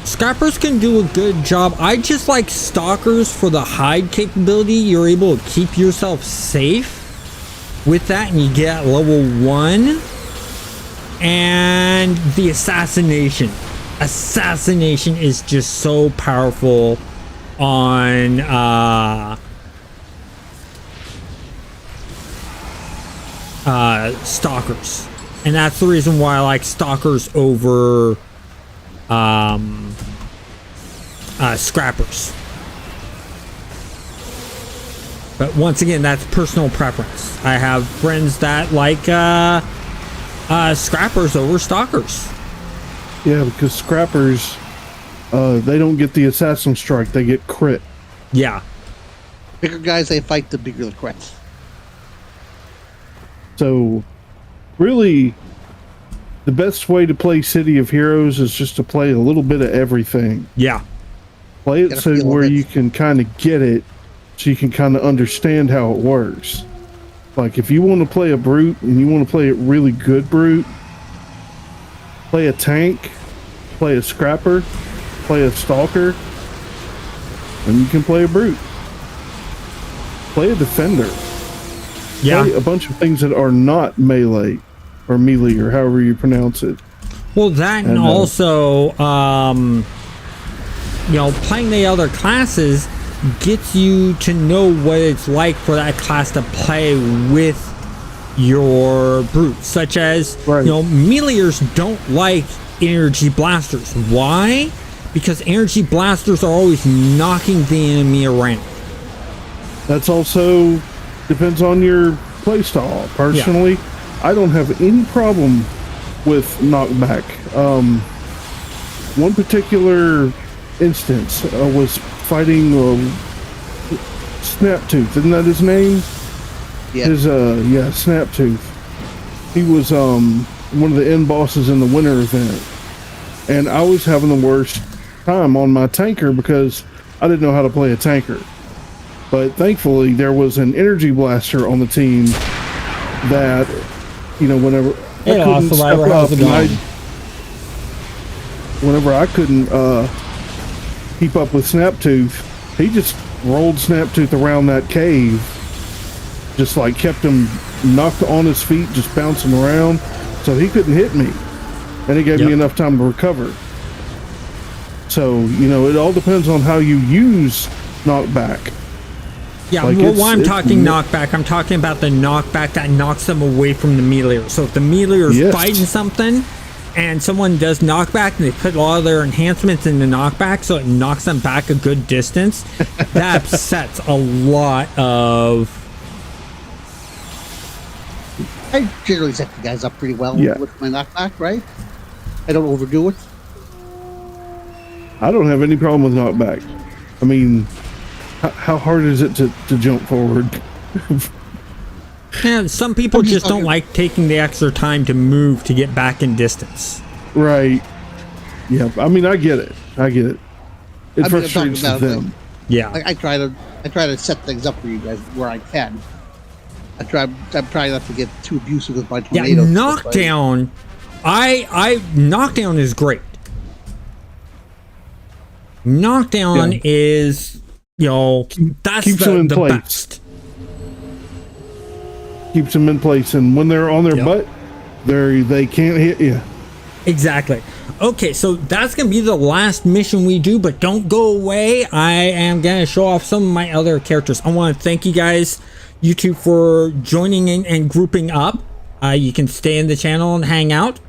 Scrappers can do a good job. I just like Stalkers for the hide capability. You're able to keep yourself safe with that, and you get at level 1. And the assassination. Assassination is just so powerful on stalkers, and that's the reason why I like stalkers over scrappers. But once again, that's personal preference. I have friends that like scrappers over stalkers. Yeah, because scrappers, they don't get the assassin strike; they get crit. Yeah. Bigger guys, they fight the bigger the crits. So, really, the best way to play City of Heroes is just to play a little bit of everything. Yeah. Play it so where you can kind of get it, so you can kind of understand how it works. Like, if you want to play a brute and you want to play a really good brute, play a tank, play a scrapper, play a stalker, and you can play a brute. Play a defender. Yeah. Play a bunch of things that are not melee or melee or however you pronounce it. Well, that and also, playing the other classes gets you to know what it's like for that class to play with your brute, such as meleeers don't like energy blasters. Why? Because energy blasters are always knocking the enemy around. That's also depends on your playstyle. Personally, I don't have any problem with knockback. One particular instance was fighting Snaptooth. Isn't that his name? Yeah. Snaptooth. He was one of the end bosses in the winter event, and I was having the worst time on my tanker because I didn't know how to play a tanker. But thankfully, there was an energy blaster on the team that, whenever Hey, awesome. whenever I couldn't keep up with Snaptooth, he just rolled Snaptooth around that cave, just like kept him knocked on his feet, just bouncing around, so he couldn't hit me, and it gave me enough time to recover. So, it all depends on how you use knockback. Yeah, Like well, when I'm talking knockback, I'm talking about the knockback that knocks them away from the meleeer. So if the meleeer is fighting something and someone does knockback and they put all their enhancements into knockback so it knocks them back a good distance, that upsets a lot of... I generally set the guys up pretty well with my knockback, right? I don't overdo it. I don't have any problem with knockback. I mean... How hard is it to jump forward? Yeah, some people just don't like taking the extra time to move to get back in distance. Right. Yeah. I mean, I get it. It frustrates them. Yeah. I try to set things up for you guys where I can. I'm trying not to get too abusive with my tornadoes. Yeah, knockdown. Knockdown is great. Knockdown is. That's keeps them in the place. best. Keeps them in place, and when they're on their butt, they can't hit you. Exactly. Okay, so that's gonna be the last mission we do, but don't go away. I am gonna show off some of my other characters. I want to thank you guys, YouTube, for joining in and grouping up. You can stay in the channel and hang out.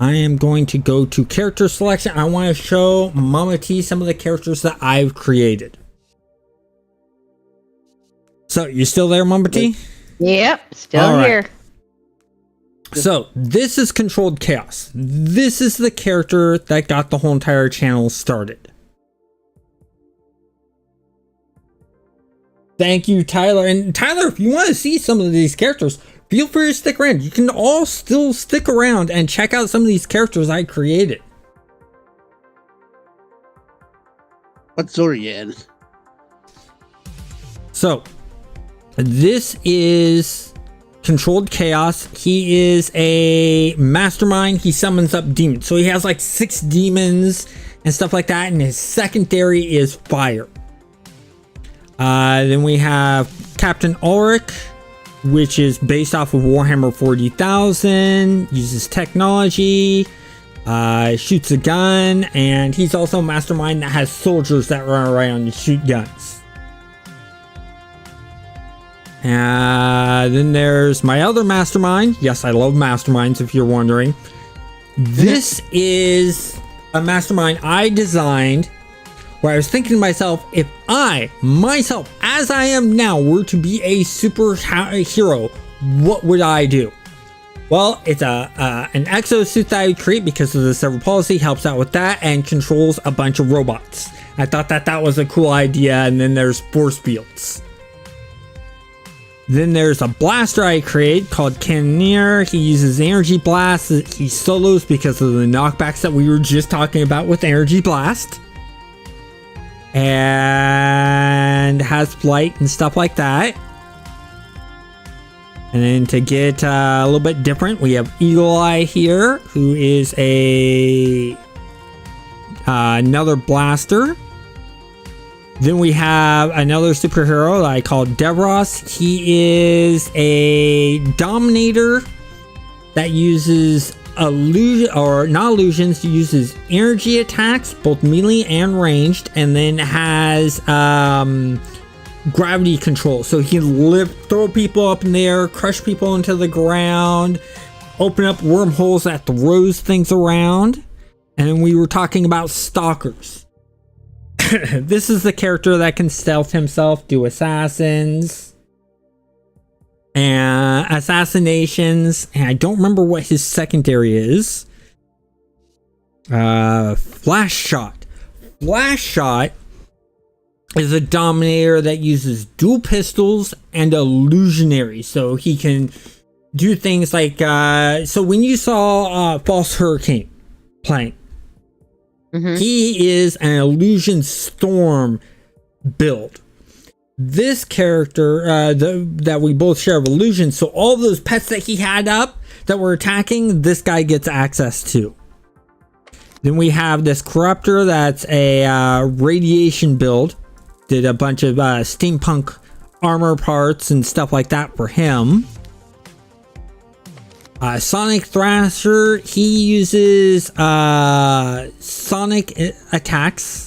I am going to go to character selection. I want to show Mama T some of the characters that I've created. So, you still there, Mama T? Yep, still here. So, this is Controlled Chaos. This is the character that got the whole entire channel started. Thank you, Tyler. And Tyler, if you want to see some of these characters, feel free to stick around. You can all still stick around and check out some of these characters I created. What zone are you in? So, this is Controlled Chaos. He is a mastermind. He summons up demons. So he has like 6 demons and stuff like that. And his secondary is fire. Then we have Captain Ulrich, which is based off of Warhammer 40,000, uses technology, Shoots a gun, and he's also a mastermind that has soldiers that run around and shoot guns. Then there's my other mastermind. Yes, I love masterminds, if you're wondering. This is a mastermind I designed where I was thinking to myself, if I, myself, as I am now, were to be a superhero, what would I do? Well, it's an exosuit that I would create because of the cerebral palsy, helps out with that, and controls a bunch of robots. I thought that was a cool idea, and then there's force fields. Then there's a blaster I create called Cannoneer. He uses energy blast. He solos because of the knockbacks that we were just talking about with energy blast. And has flight and stuff like that. And then to get a little bit different, we have Eagle Eye here, who is another blaster. Then we have another superhero that I call Devros. He is a Dominator that uses uses energy attacks, both melee and ranged, and then has gravity control. So he can throw people up in the air, crush people into the ground, open up wormholes that throws things around. And then we were talking about stalkers. This is the character that can stealth himself, do assassins and assassinations, and I don't remember what his secondary is. Flash Shot. Flash Shot is a Dominator that uses dual pistols and illusionary, so he can do things like so when you saw False Hurricane playing, he is an illusion storm build. This character that we both share of illusion, so all those pets that he had up that were attacking, this guy gets access to. Then we have this Corruptor that's a radiation build. Did a bunch of steampunk armor parts and stuff like that for him. Sonic Thrasher, he uses sonic attacks.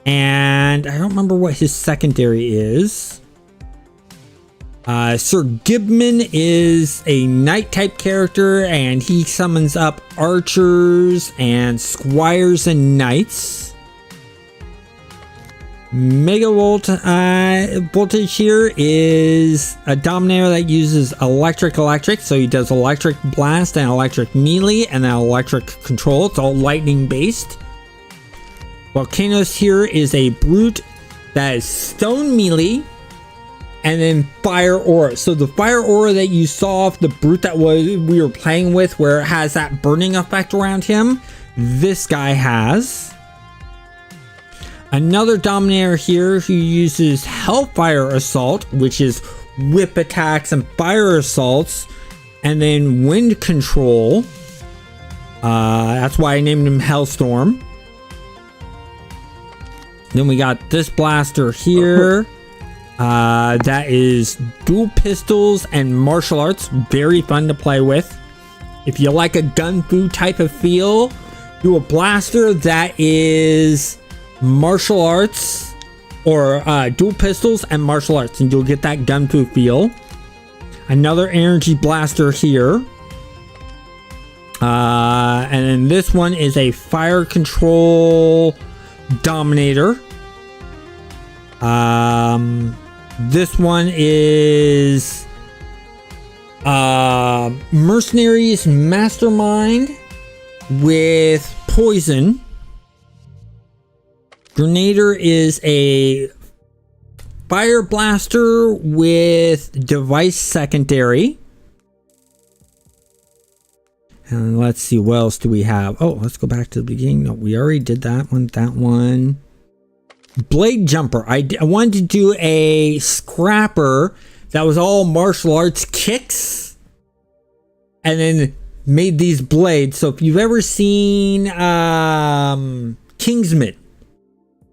And I don't remember what his secondary is. Sir Gibman is a knight type character, and he summons up archers and squires and knights. Mega Voltage here is a Dominator that uses electric, so he does electric blast and electric melee and then electric control. It's all lightning based. Volcanoes here is a brute that is stone melee and then fire aura. So the fire aura that you saw of the brute that we were playing with, where it has that burning effect around him, this guy has. Another Dominator here who uses Hellfire Assault, which is whip attacks and fire assaults, and then wind control. That's why I named him Hellstorm. Then we got this blaster here. That is dual pistols and martial arts. Very fun to play with. If you like a gun fu type of feel, do a blaster that is martial arts or dual pistols and martial arts, and you'll get that gun fu feel. Another energy blaster here. And then this one is a fire control Dominator. This one is Mercenaries Mastermind with poison. Grenadier is a fire blaster with device secondary. And let's see, what else do we have? Oh, let's go back to the beginning. No, we already did that one. Blade Jumper. I wanted to do a scrapper that was all martial arts kicks and then made these blades. So if you've ever seen Kingsman,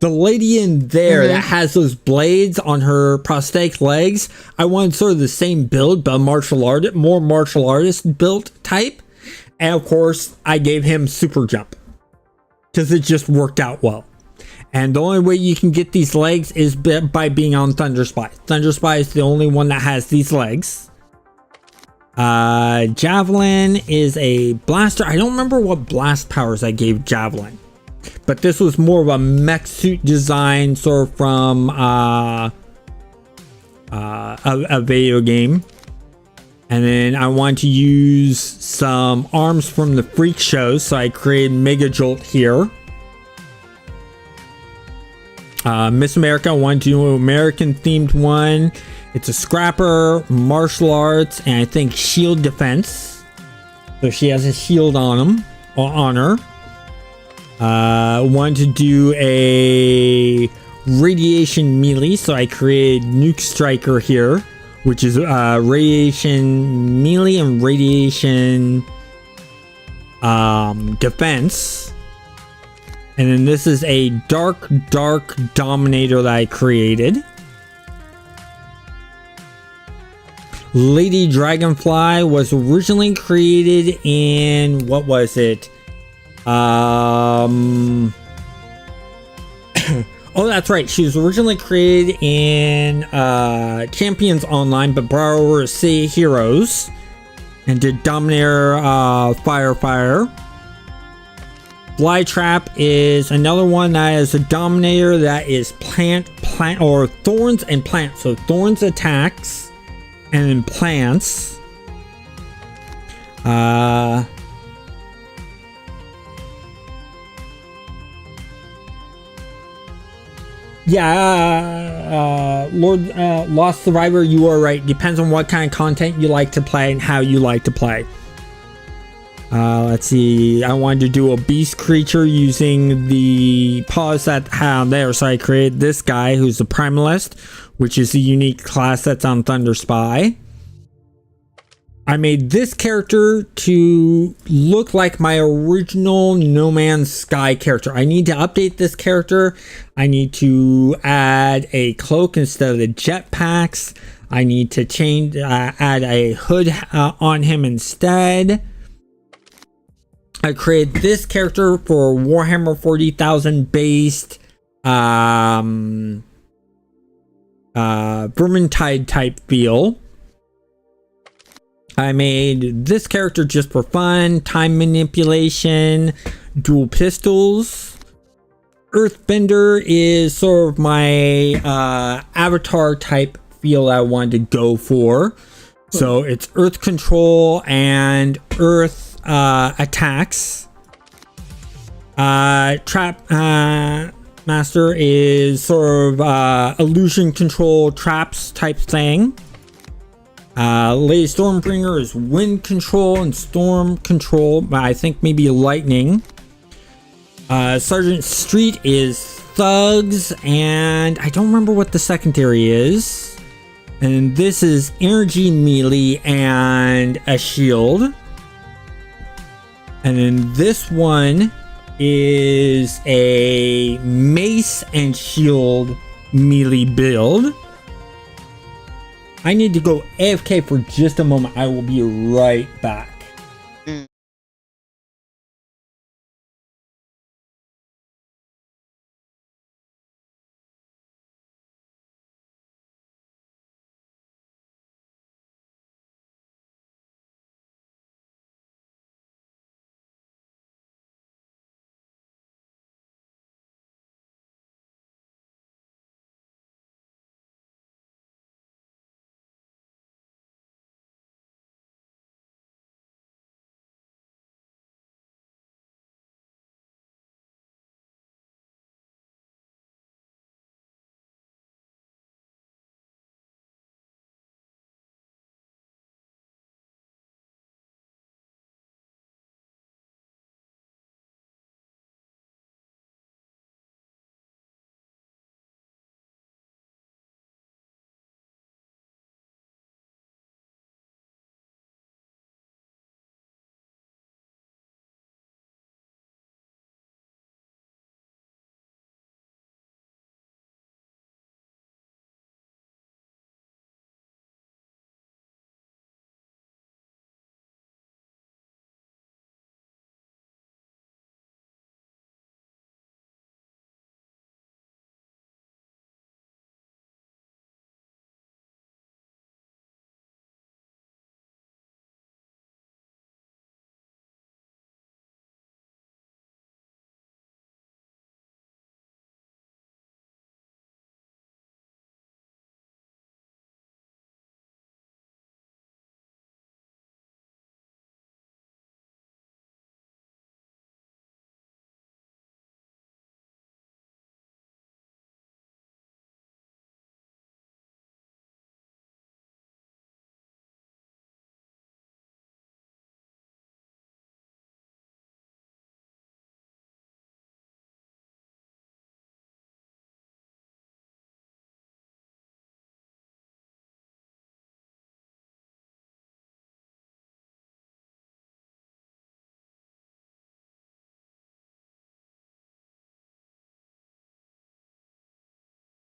the lady in there that has those blades on her prosthetic legs, I wanted sort of the same build, but more martial artist built type. And of course, I gave him super jump because it just worked out well. And the only way you can get these legs is by being on Thunderspy. Thunderspy is the only one that has these legs. Javelin is a blaster. I don't remember what blast powers I gave Javelin, but this was more of a mech suit design, sort of from a video game. And then I want to use some arms from the Freak Show, so I created Mega Jolt here. Miss America, I want to do an American themed one. It's a scrapper, martial arts, and I think shield defense. So she has a shield on her. Want to do a radiation melee, so I created Nuke Striker here, which is radiation melee and radiation defense. And then this is a dark dominator that I created. Lady Dragonfly was originally created in, what was it? Oh, that's right. She was originally created in Champions Online, but brought over to City Heroes and did Dominator Fire. Flytrap is another one that is a Dominator that is plant or thorns and plants. So thorns attacks and then plants. Lord Lost Survivor, you are right. Depends on what kind of content you like to play and how you like to play. Let's see. I wanted to do a beast creature using the paws that I have there. So I created this guy who's a Primalist, which is a unique class that's on Thunderspy. I made this character to look like my original No Man's Sky character. I need to update this character. I need to add a cloak instead of the jetpacks. I need to add a hood on him instead. I created this character for Warhammer 40,000 based Vermintide type feel. I made this character just for fun, time manipulation, dual pistols. Earthbender is sort of my avatar type feel I wanted to go for. So it's earth control and earth attacks. Trap Master is sort of illusion control traps type thing. Lady Stormbringer is wind control and storm control, but I think maybe lightning. Sergeant Street is thugs, and I don't remember what the secondary is. And this is energy melee and a shield. And then this one is a mace and shield melee build. I need to go AFK for just a moment. I will be right back.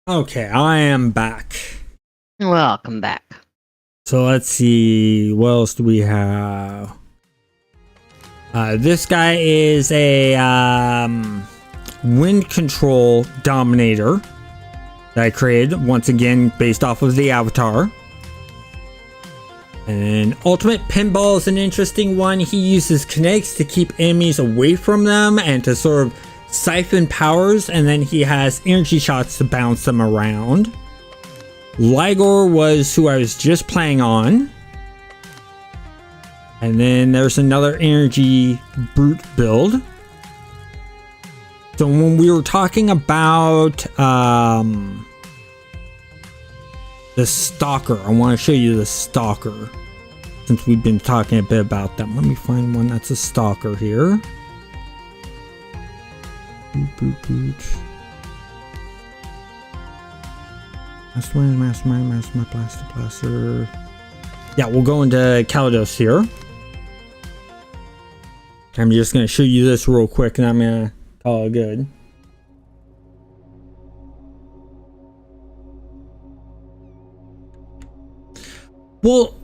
Okay, I am back. Welcome back. So let's see, what else do we have? This guy is a wind control dominator that I created, once again, based off of the avatar. And ultimate pinball is an interesting one. He uses kinetics to keep enemies away from them and to sort of siphon powers, and then he has energy shots to bounce them around. Ligor was who I was just playing on. And then there's another energy brute build. So when we were talking about the Stalker, I want to show you the Stalker, since we've been talking a bit about them. Let me find one that's a Stalker here. Mastermind, Blaster. Yeah, we'll go into Kalados here. I'm just going to show you this real quick and I'm going to call it good. Well,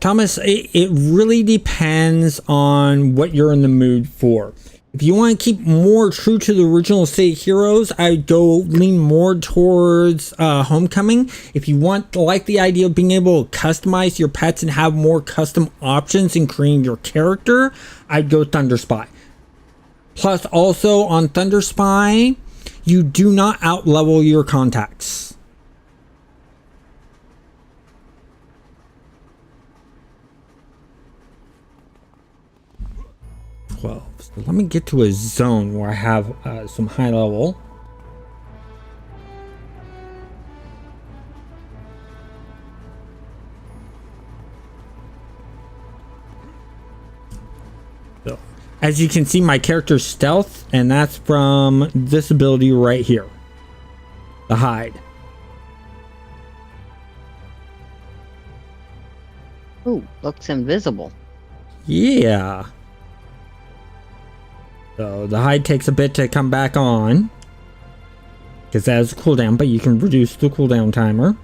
Thomas, it really depends on what you're in the mood for. If you want to keep more true to the original State Heroes, I'd go lean more towards Homecoming. If you like the idea of being able to customize your pets and have more custom options in creating your character, I'd go Thunderspy. Plus, also on Thunderspy, you do not outlevel your contacts. So let me get to a zone where I have some high level. So, as you can see, my character's stealth, and that's from this ability right here, the hide. Ooh, looks invisible. Yeah. So the hide takes a bit to come back on, because that has a cooldown, but you can reduce the cooldown timer.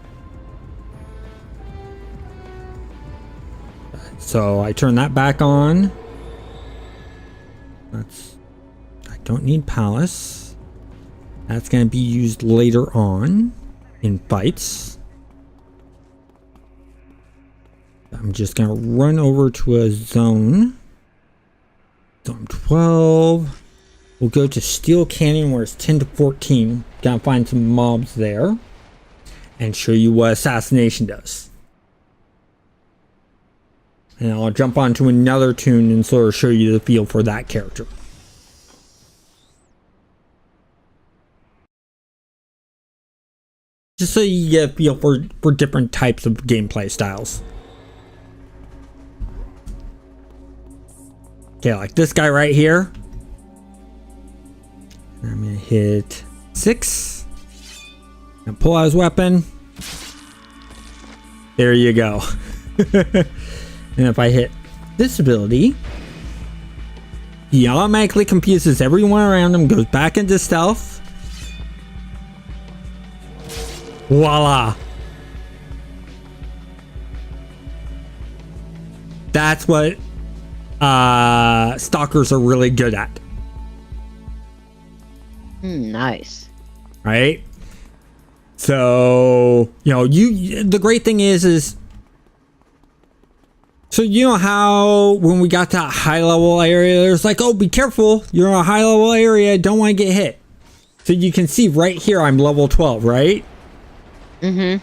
So I turn that back on. I don't need Palace. That's going to be used later on in fights. I'm just going to run over to a zone. Zone 12. We'll go to Steel Canyon where it's 10 to 14. Gotta find some mobs there. And show you what Assassination does. And I'll jump onto another tune and sort of show you the feel for that character. Just so you get a feel for different types of gameplay styles. Okay, like this guy right here. I'm gonna hit 6. And pull out his weapon. There you go. And if I hit this ability, he automatically confuses everyone around him, goes back into stealth. Voila. That's what stalkers are really good at. Nice. Right? So, you know, the great thing is so you know how when we got to that high level area, there's like, oh, be careful, you're in a high level area, don't want to get hit. So you can see right here I'm level 12, right? Mm-hmm.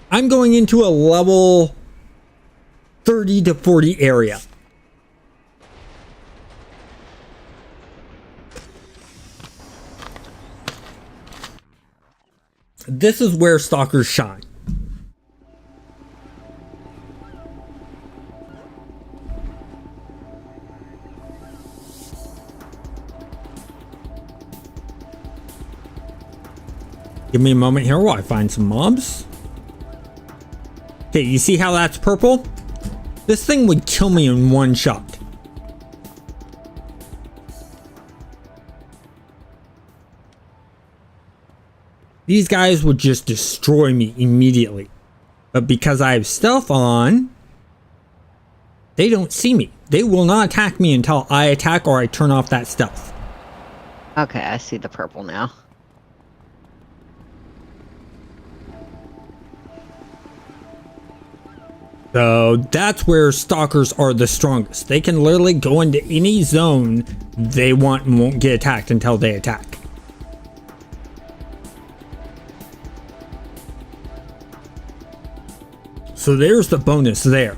I'm going into a level 30 to 40 area. This is where stalkers shine. Give me a moment here while I find some mobs. Okay, you see how that's purple? This thing would kill me in one shot. these guys would just destroy me immediately. But because I have stealth on, they don't see me. They will not attack me until I attack or I turn off that stealth. Okay, I see the purple now. So that's where stalkers are the strongest. They can literally go into any zone they want and won't get attacked until they attack. So there's the bonus there.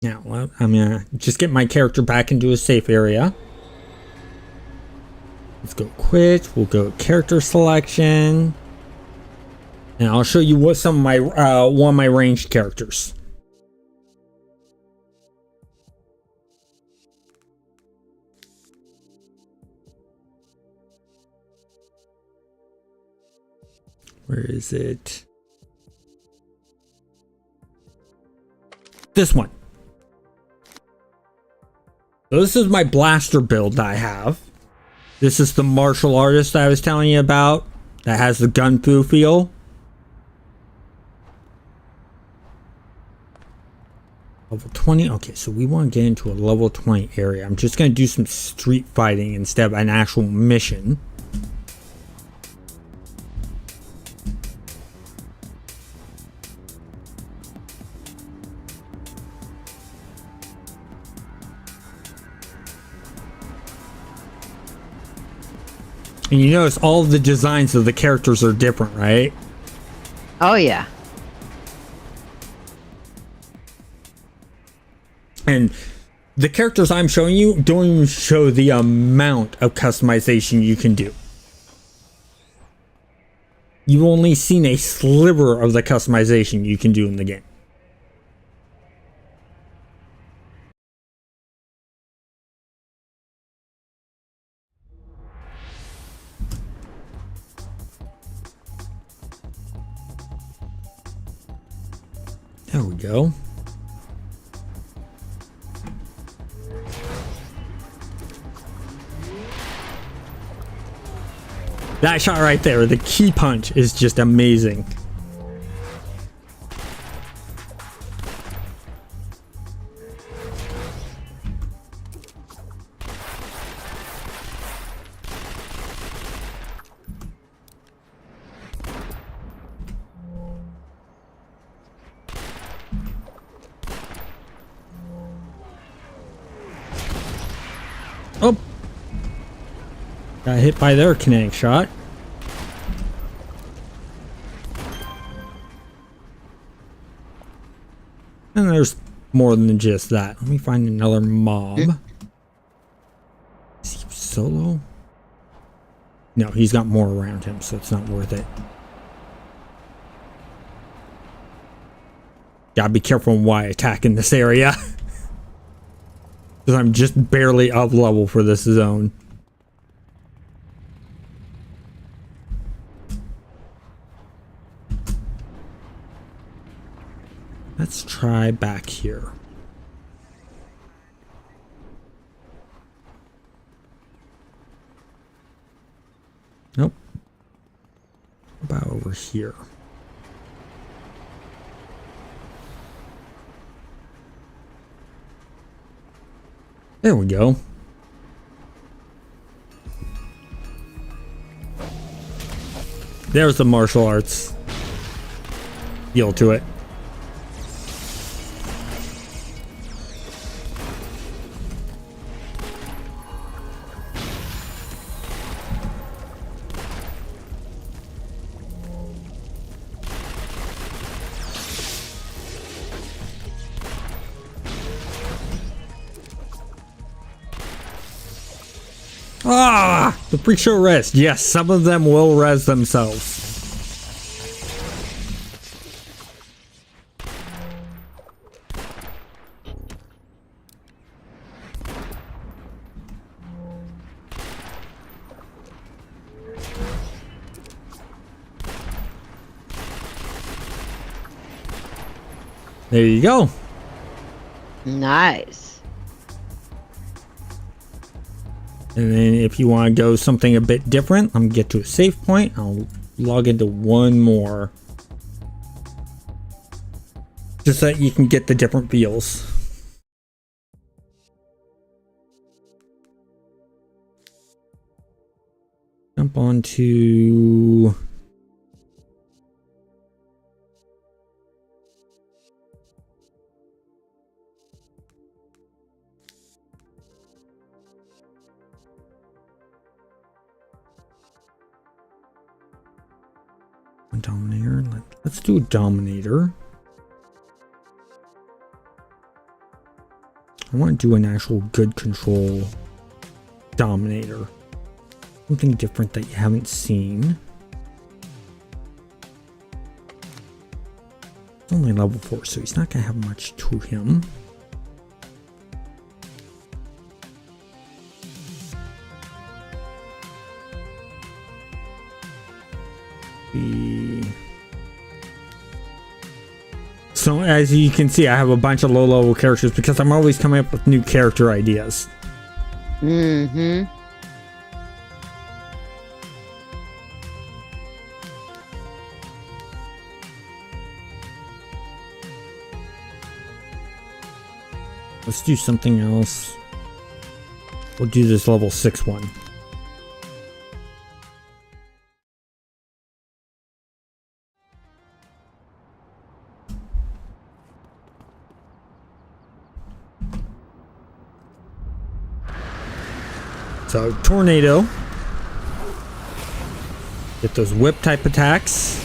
Now, well, I'm gonna just get my character back into a safe area. Let's go quit. We'll go character selection. And I'll show you what some of my one of my ranged characters. Where is it? This one. So this is my blaster build that I have. This is the martial artist I was telling you about that has the gun fu feel. Level 20. Okay, so we want to get into a level 20 area. I'm just going to do some street fighting instead of an actual mission. And you notice all of the designs of the characters are different, right? Oh, yeah. And the characters I'm showing you don't even show the amount of customization you can do. You've only seen a sliver of the customization you can do in the game. There we go. That shot right there, the key punch is just amazing. Oh, got hit by their kinetic shot. And there's more than just that. Let me find another mob. Is he solo? No, he's got more around him, so it's not worth it. Gotta be careful why I attack in this area. Because I'm just barely up level for this zone. Let's try back here. Nope. How about over here? There we go. There's the martial arts feel to it. Ah, the pre-show rest. Yes, some of them will res themselves. There you go. Nice. And then if you want to go something a bit different, I'm gonna get to a save point. I'll log into one more. Just so that you can get the different feels. Jump onto... Dominator. Let's do a Dominator. I want to do an actual good control Dominator. Something different that you haven't seen. It's only level 4, so he's not going to have much to him. So as you can see, I have a bunch of low-level characters because I'm always coming up with new character ideas. Mm-hmm. Let's do something else. We'll do this level 6 one. So, Tornado. Get those whip type attacks.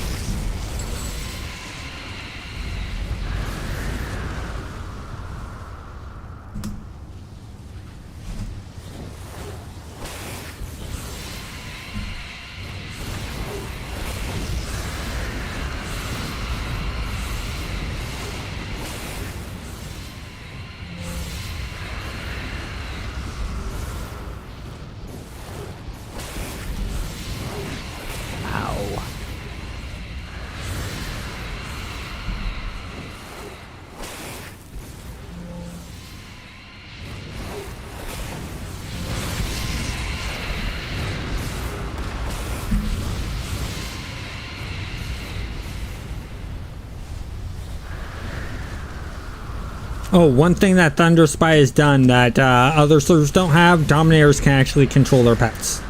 Oh, one thing that Thunderspy has done that other servers don't have, Dominators can actually control their pets.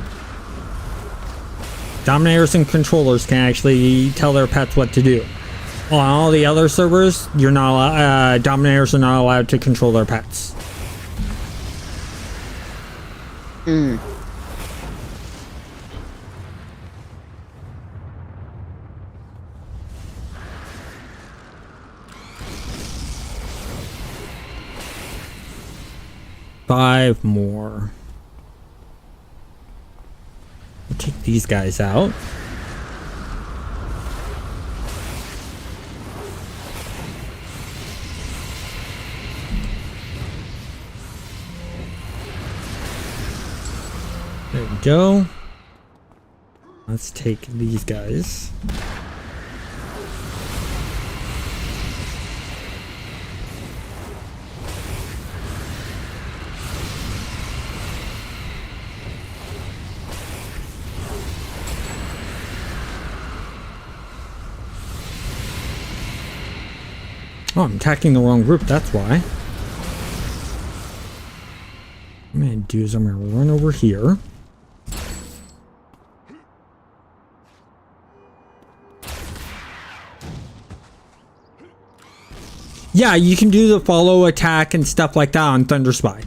Dominators and controllers can actually tell their pets what to do. On all the other servers, you're not Dominators are not allowed to control their pets. Hmm. Five more. We'll take these guys out. There we go. Let's take these guys. Oh, I'm attacking the wrong group, that's why. What I'm gonna do is I'm gonna run over here. Yeah, you can do the follow attack and stuff like that on Thunderspy.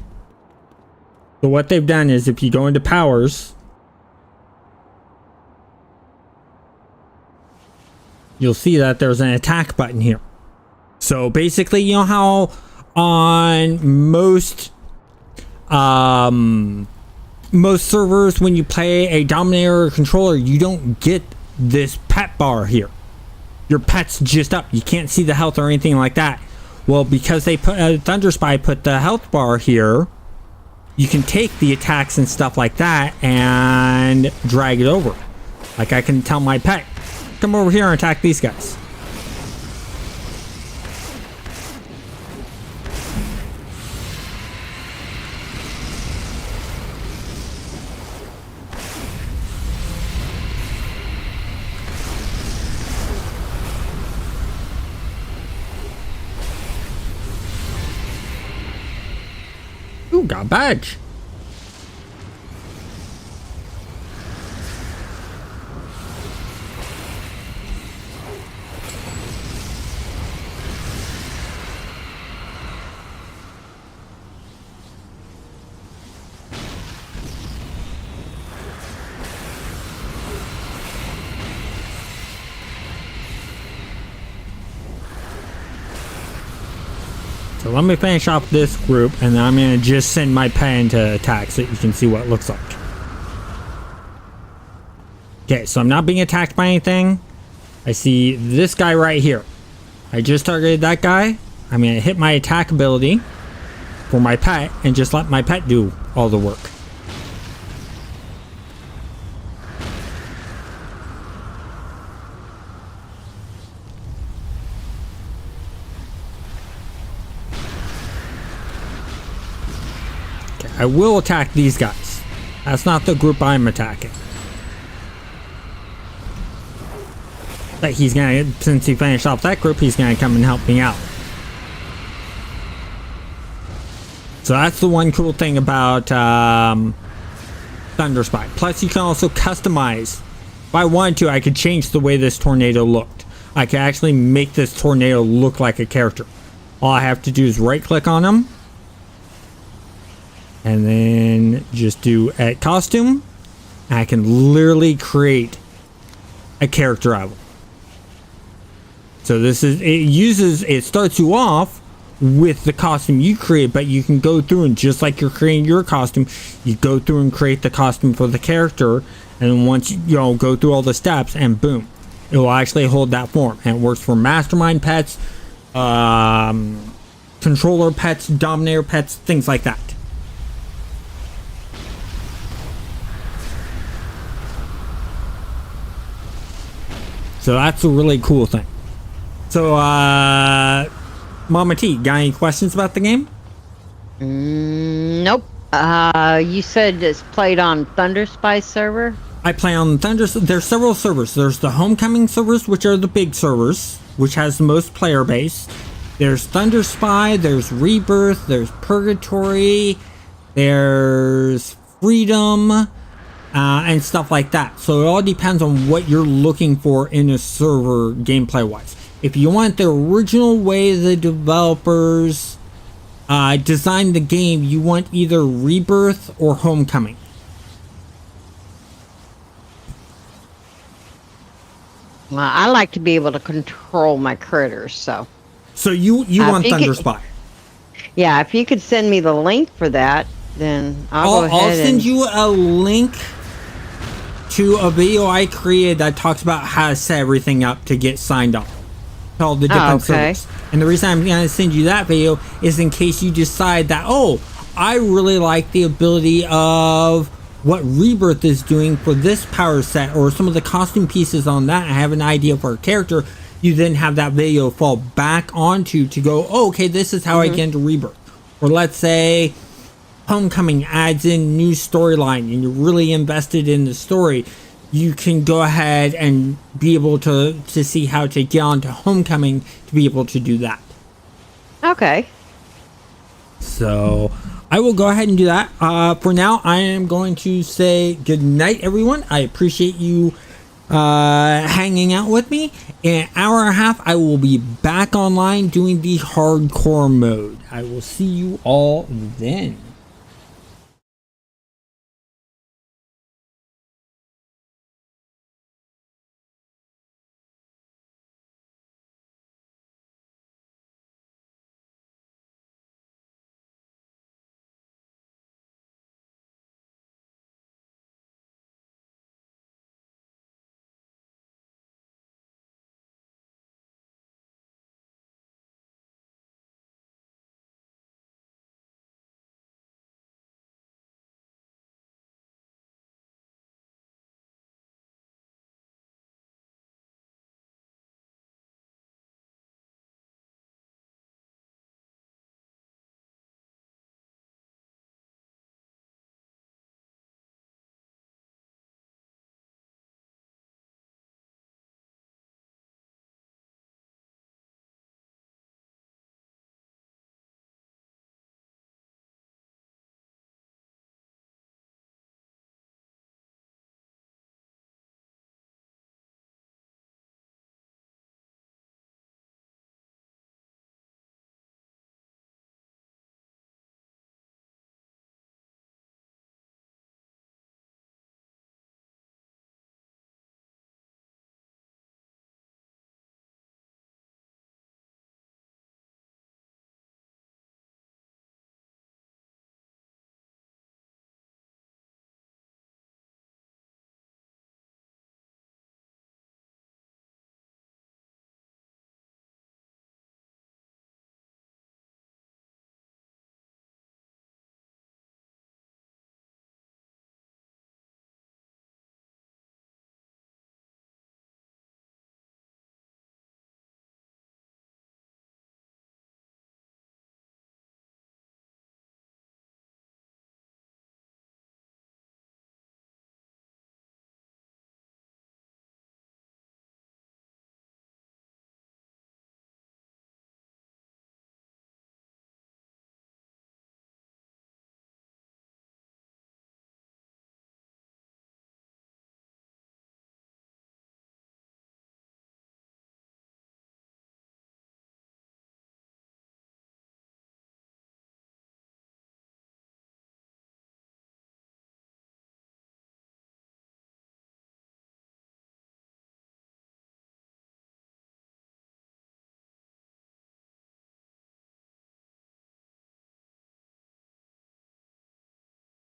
So what they've done is if you go into powers, you'll see that there's an attack button here. So basically, you know how on most servers when you play a Dominator or controller, you don't get this pet bar here. Your pet's just up. You can't see the health or anything like that. Well, because they put Thunderspy put the health bar here, you can take the attacks and stuff like that and drag it over. Like I can tell my pet, come over here and attack these guys. got a badge. So let me finish off this group, and then I'm going to just send my pen to attack so you can see what it looks like. Okay, so I'm not being attacked by anything. I see this guy right here. I just targeted that guy. I'm going to hit my attack ability for my pet and just let my pet do all the work. I will attack these guys. That's not the group I'm attacking. But he's gonna, since he finished off that group, he's gonna come and help me out. So that's the one cool thing about Thunderspy. Plus you can also customize. If I wanted to, I could change the way this tornado looked. I could actually make this tornado look like a character. All I have to do is right click on him. And then just do add costume. I can literally create a character out of it. So this is, it starts you off with the costume you create, but you can go through and just like you're creating your costume, you go through and create the costume for the character. And once you go through all the steps, and boom, it will actually hold that form. And it works for Mastermind pets, controller pets, dominator pets, things like that. So that's a really cool thing. So, Mama T, got any questions about the game? Nope. You said it's played on Thunderspy server? I play on there's several servers. There's the Homecoming servers, which are the big servers, which has the most player base. There's Thunderspy, there's Rebirth, there's Purgatory, there's Freedom, and stuff like that. So it all depends on what you're looking for in a server gameplay wise. If you want the original way the developers designed the game, you want either Rebirth or Homecoming. Well, I like to be able to control my critters, so. So you want Thunderspy? Yeah, if you could send me the link for that, then I'll go ahead. I'll send you a link to a video I created that talks about how to set everything up to get signed up. All the different servers. And the reason I'm going to send you that video is in case you decide that, oh, I really like the ability of what Rebirth is doing for this power set, or some of the costume pieces on that. I have an idea for a character. You then have that video fall back onto to go, oh, okay, this is how I get into Rebirth. Or let's say Homecoming adds in new storyline and you're really invested in the story. You can go ahead and be able to see how to get onto Homecoming to be able to do that. Okay. So I will go ahead and do that. For now, I am going to say good night, everyone. I appreciate you hanging out with me. In an hour and a half, I will be back online doing the hardcore mode. I will see you all then.